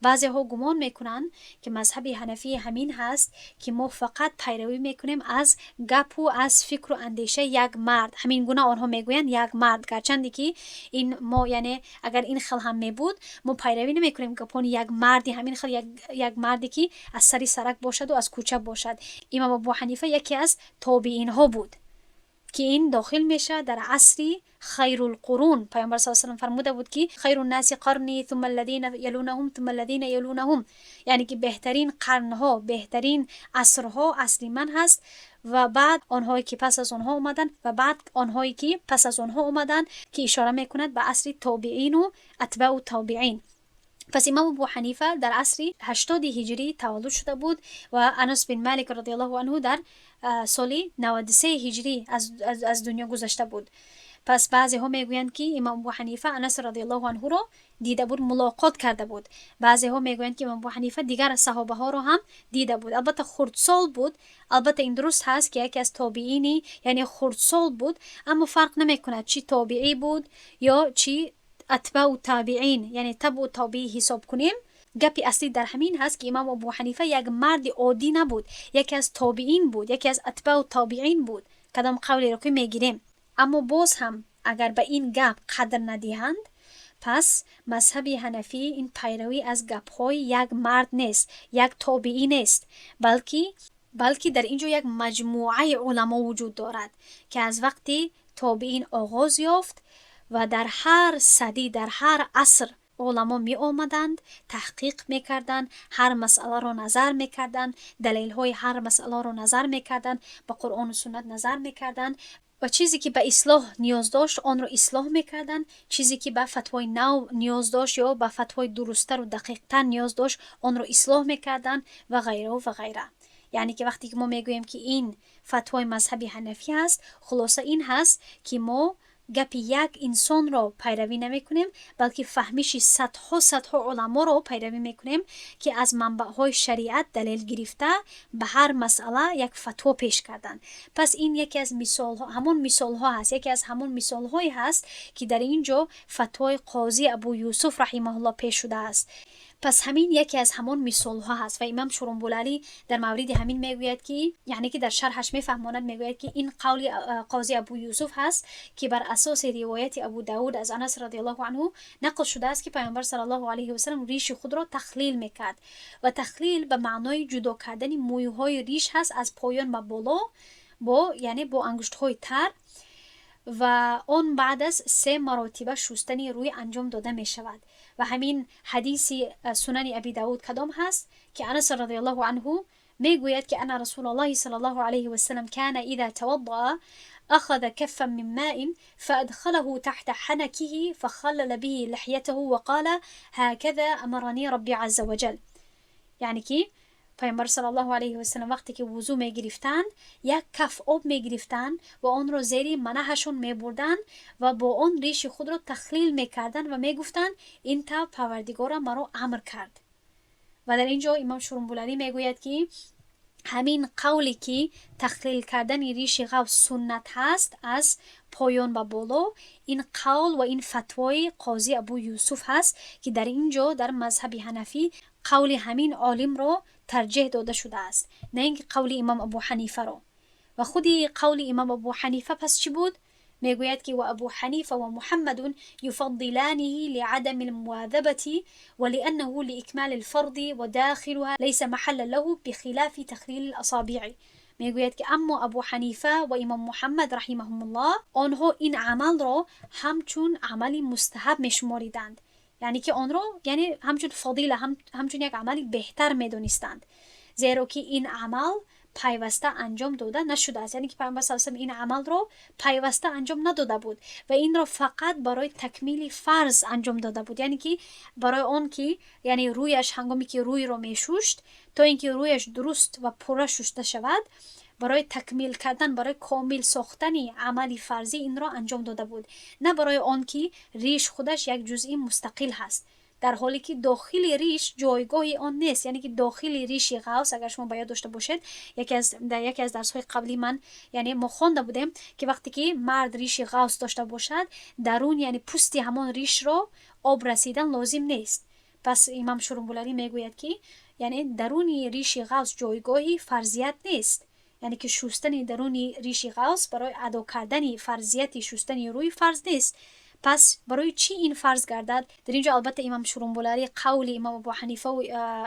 بعضی ها گمان میکنن که مذهب حنفی همین هست که ما فقط پیروی میکنیم از گپ و از فکر و اندیشه یک مرد. همین گونه آنها میگویند یک مرد، گرچندی که این ما یعنی اگر این خل هم میبود ما پیروی نمیکنیم گپون یک مردی، همین خل یک مردی که از سری سرک باشد و از کوچه باشد. امام ابو حنیفه یکی از تابعین ها بود که این داخل میشه در عصری خیر القرون. پیامبر صلی الله علیه و آله فرموده بود که خیر الناس قرنی ثم الذين يلونهم ثم الذين يلونهم، یعنی که بهترین قرنها، بهترین عصرها عصر من هست و بعد آنهایی که پس از آنها اومدن و بعد آنهایی که پس از آنها اومدن، که اشاره میکند به عصر تابعین و اتباع تابعین. پس امام ابو حنیفه در عصر 80 هجری تولد شده بود و انس بن مالک رضی الله عنه در سال 93 هجری از دنیا گذشته بود. پس بعضی ها میگویند که امام ابو حنیفه انس رضی الله عنه را دیده بود، ملاقات کرده بود. بعضی ها میگویند که امام ابو حنیفه دیگر صحابه ها را هم دیده بود. البته خردسال بود، البته این درست هست که یکی از تابعینی یعنی خردسال بود، اما فرق نمیکند چی تابعی بود یا چی اتباع تابعین، یعنی تبع تابعی حساب کنیم. گپی اصلی در همین هست که امام ابو حنیفه یک مرد عادی نبود، یکی از تابعین بود، یکی از اتباع تابعین بود، کدام قولی رو که میگیریم. اما باز هم اگر به این گپ قدر ندهند، پس مذهب حنفی این پیروی از گپ‌های یک مرد نیست، یک تابعی نیست، بلکه در اینجا یک مجموعه علما وجود دارد که از وقتی تابعین آغاز یافت و در هر صدی، در هر عصر علما می آمدند، تحقیق می کردند، هر مسئله را نظر می کردند، دلیل های هر مسئله را نظر می کردند، با قرآن و سنت نظر می کردند و چیزی که به اصلاح نیاز داشت آن را اصلاح می کردند، چیزی که به فتوای نو نیاز داشت یا به فتوای درست‌تر و دقیق‌تر نیاز داشت آن را اصلاح می کردند و غیره و غیره. یعنی که وقتی که ما میگوییم که این فتوای مذهبی حنفی هست، خلاصه این هست که ما گپ یک انسان را پیروی نمی کنیم، بلکه فهمیش صدها علما را پیروی می کنیم که از منبعهای شریعت دلیل گرفته به هر مسئله یک فتوا پیش کردن. پس این یکی از مثال ها، همون مثال ها هست، یکی از همون مثال هایی هست که در اینجا فتوای قاضی ابو یوسف رحمه الله پیش شده است. پس همین یکی از همون مثال ها هست و امام شورنبوللی در مورد همین میگوید که یعنی که در شرحش میفهماند، میگوید که این قول قاضی ابو یوسف هست که بر اساس روایت ابو داود از انس رضی الله عنه نقل شده است که پیامبر صلی الله علیه و سلم ریش خود را تخلیل میکرد و تخلیل به معنای جدا کردن مویهای ریش هست از پایان به بالا یعنی با انگشت های تر و اون بعد از 3 مراتبه شستن روی انجام داده می شود. و همین حدیث سنن ابی داود کدام هست که انس رضی الله عنه میگوید که ان رسول الله صلی الله علیه و سلم کان اذا توضأ اخذ كفا من ماء فادخله تحت حنكه فخلل به لحيته وقال هكذا امرني ربي عز وجل. یعنی که پیامبر صلی الله علیه و سلم وقتی که وضو میگرفتند یک کف آب میگرفتند و آن را زیر منهشون میبردند و با آن ریش خود را تخلیل میکردند و میگفتند این تا پروردگار مرا امر کرد. و در اینجا امام شوربولانی میگوید که همین قولی که تخلیل کردن ریش غوث سنت هست از پایان و بالا، این قول و این فتوای قاضی ابو یوسف هست که در اینجا در مذهب حنفی قول همین عالم را ترجیح داده شده است، نه اینکه قول امام ابو حنیفه را. و خودی قول امام ابو حنیفه پس چی بود؟ میگوید که و ابو حنیفه و محمد یفضلانه لعدم المواظبة ولأنه لإكمال الفرض وداخلها ليس محل له بخلاف تخلیل الأصابع. میگوید که اما ابو حنیفه و امام محمد رحمهم الله آنها این عمل را همچون عملی مستحب میشماریدند، یعنی که آن را یعنی همچون فضیله همچون یک عملی بهتر میدونستند، زیرا که این عمل پیوسته انجام داده نشده است. یعنی که پیامبر صلی الله علیه و این عمل را پیوسته انجام نداده بود و این را فقط برای تکمیل فرض انجام داده بود، یعنی که برای آن که یعنی رویش هنگامی که روی را میشوشت تا اینکه رویش درست و پوره شسته شود، برای تکمیل کردن، برای کامل ساختن عملی فرضی این را انجام داده بود، نه برای آن که ریش خودش یک جزئی مستقل هست، در حالی که داخل ریش جایگاهی آن نیست. یعنی که داخل ریش غوث اگر شما باید داشته باشید، در یکی از درس‌های قبلی من یعنی ما خوانده بودیم که وقتی که مرد ریش غوث داشته باشد، درون یعنی پوستی همان ریش را آب رسیدن لازم نیست. پس امام شوربولانی میگوید که یعنی درون ریش غوث جایگاهی فرضیت نیست، یعنی که شستن درون ریش غوث برای ادا کردن فرضیت شستن روی فرض نیست. پس برای چی این فرض گردد؟ در اینجا البته امام شوربولانی قول امام ابو حنیفه و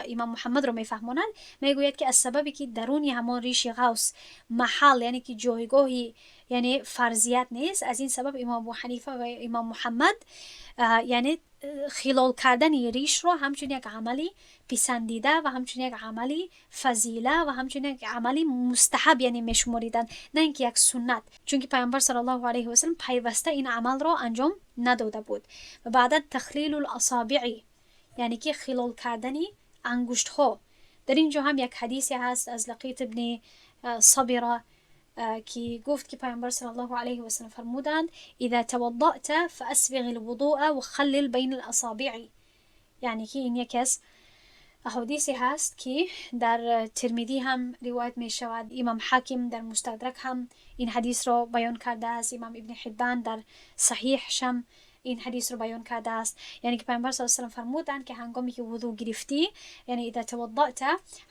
امام محمد رو میفهمونند، میگوید که از سببی که درون همان ریش غوث محل یعنی که جایگاهی یعنی فرضیت نیست، از این سبب امام ابو حنیفه و امام محمد یعنی خلال کردن ریش رو همچون یک عملی پسندیده و همچون یک عملی فضیله و همچون یک عملی مستحب یعنی میشماریدن، نه اینکه یک سنت، چون که پیامبر صلی الله علیه و سلم پیوسته این عمل را انجام نداده بود. و بعدا تخلیل الاصابع یعنی که خلال کردن انگشت ها. در اینجا هم یک حدیثی هست از لقیط ابن صبره که گفت که پیامبر صلی الله علیه و سلم فرمودند اذا توضأت فاسبغ الوضوء وخلل بین الاصابع. یعنی که این یکی از احادیثی هست که در ترمذی هم روایت می شود، امام حاکم در مستدرک هم این حدیث را بیان کرده است، امام ابن حبان در صحیحش هم این حدیث رو بیان کرده است. یعنی که پیامبر صلی الله علیه و سلم فرمودند که هنگامی که وضو گرفتی، یعنی اذا توضأت،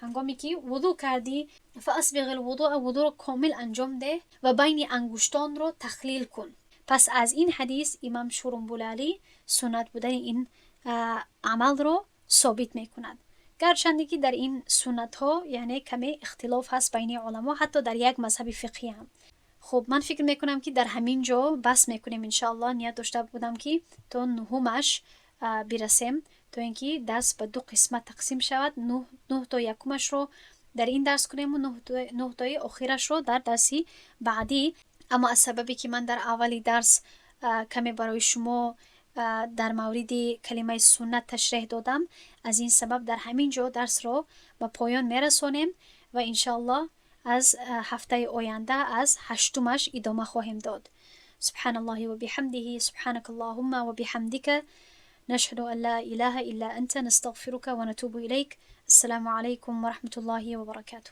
هنگامی که وضو کردی، فاسبغ الوضوء، وضو رو کامل انجام ده و بین انگشتان رو تخلیل کن. پس از این حدیث امام شوربولانی سنت بودن این عمل رو ثابت میکند، گرچند که در این سنت ها یعنی کمی اختلاف هست بین علما، حتی در یک مذهب فقهی هم. خب من فکر میکنم که در همین جا بس میکنیم انشاءالله. نیت داشته بودم که تا نهمش برسیم، تا اینکه درس به 2 قسمت تقسیم شود، 9 تا یکمش رو در این درس کنیم و 9 تای آخرش رو در درسی بعدی. اما از سببی که من در اولی درس کمی برای شما در مورد کلمه سنت تشریح دادم، از این سبب در همین جا درس رو به پایان میرسونیم و انشاءالله از هفته آینده از 8مش ادامه خواهیم داد. سبحان الله و بحمده، سبحانك اللهم و بحمدك، نشهد ان لا اله الا انت، نستغفرك و نتوب الیک. السلام علیکم و رحمت الله و برکاته.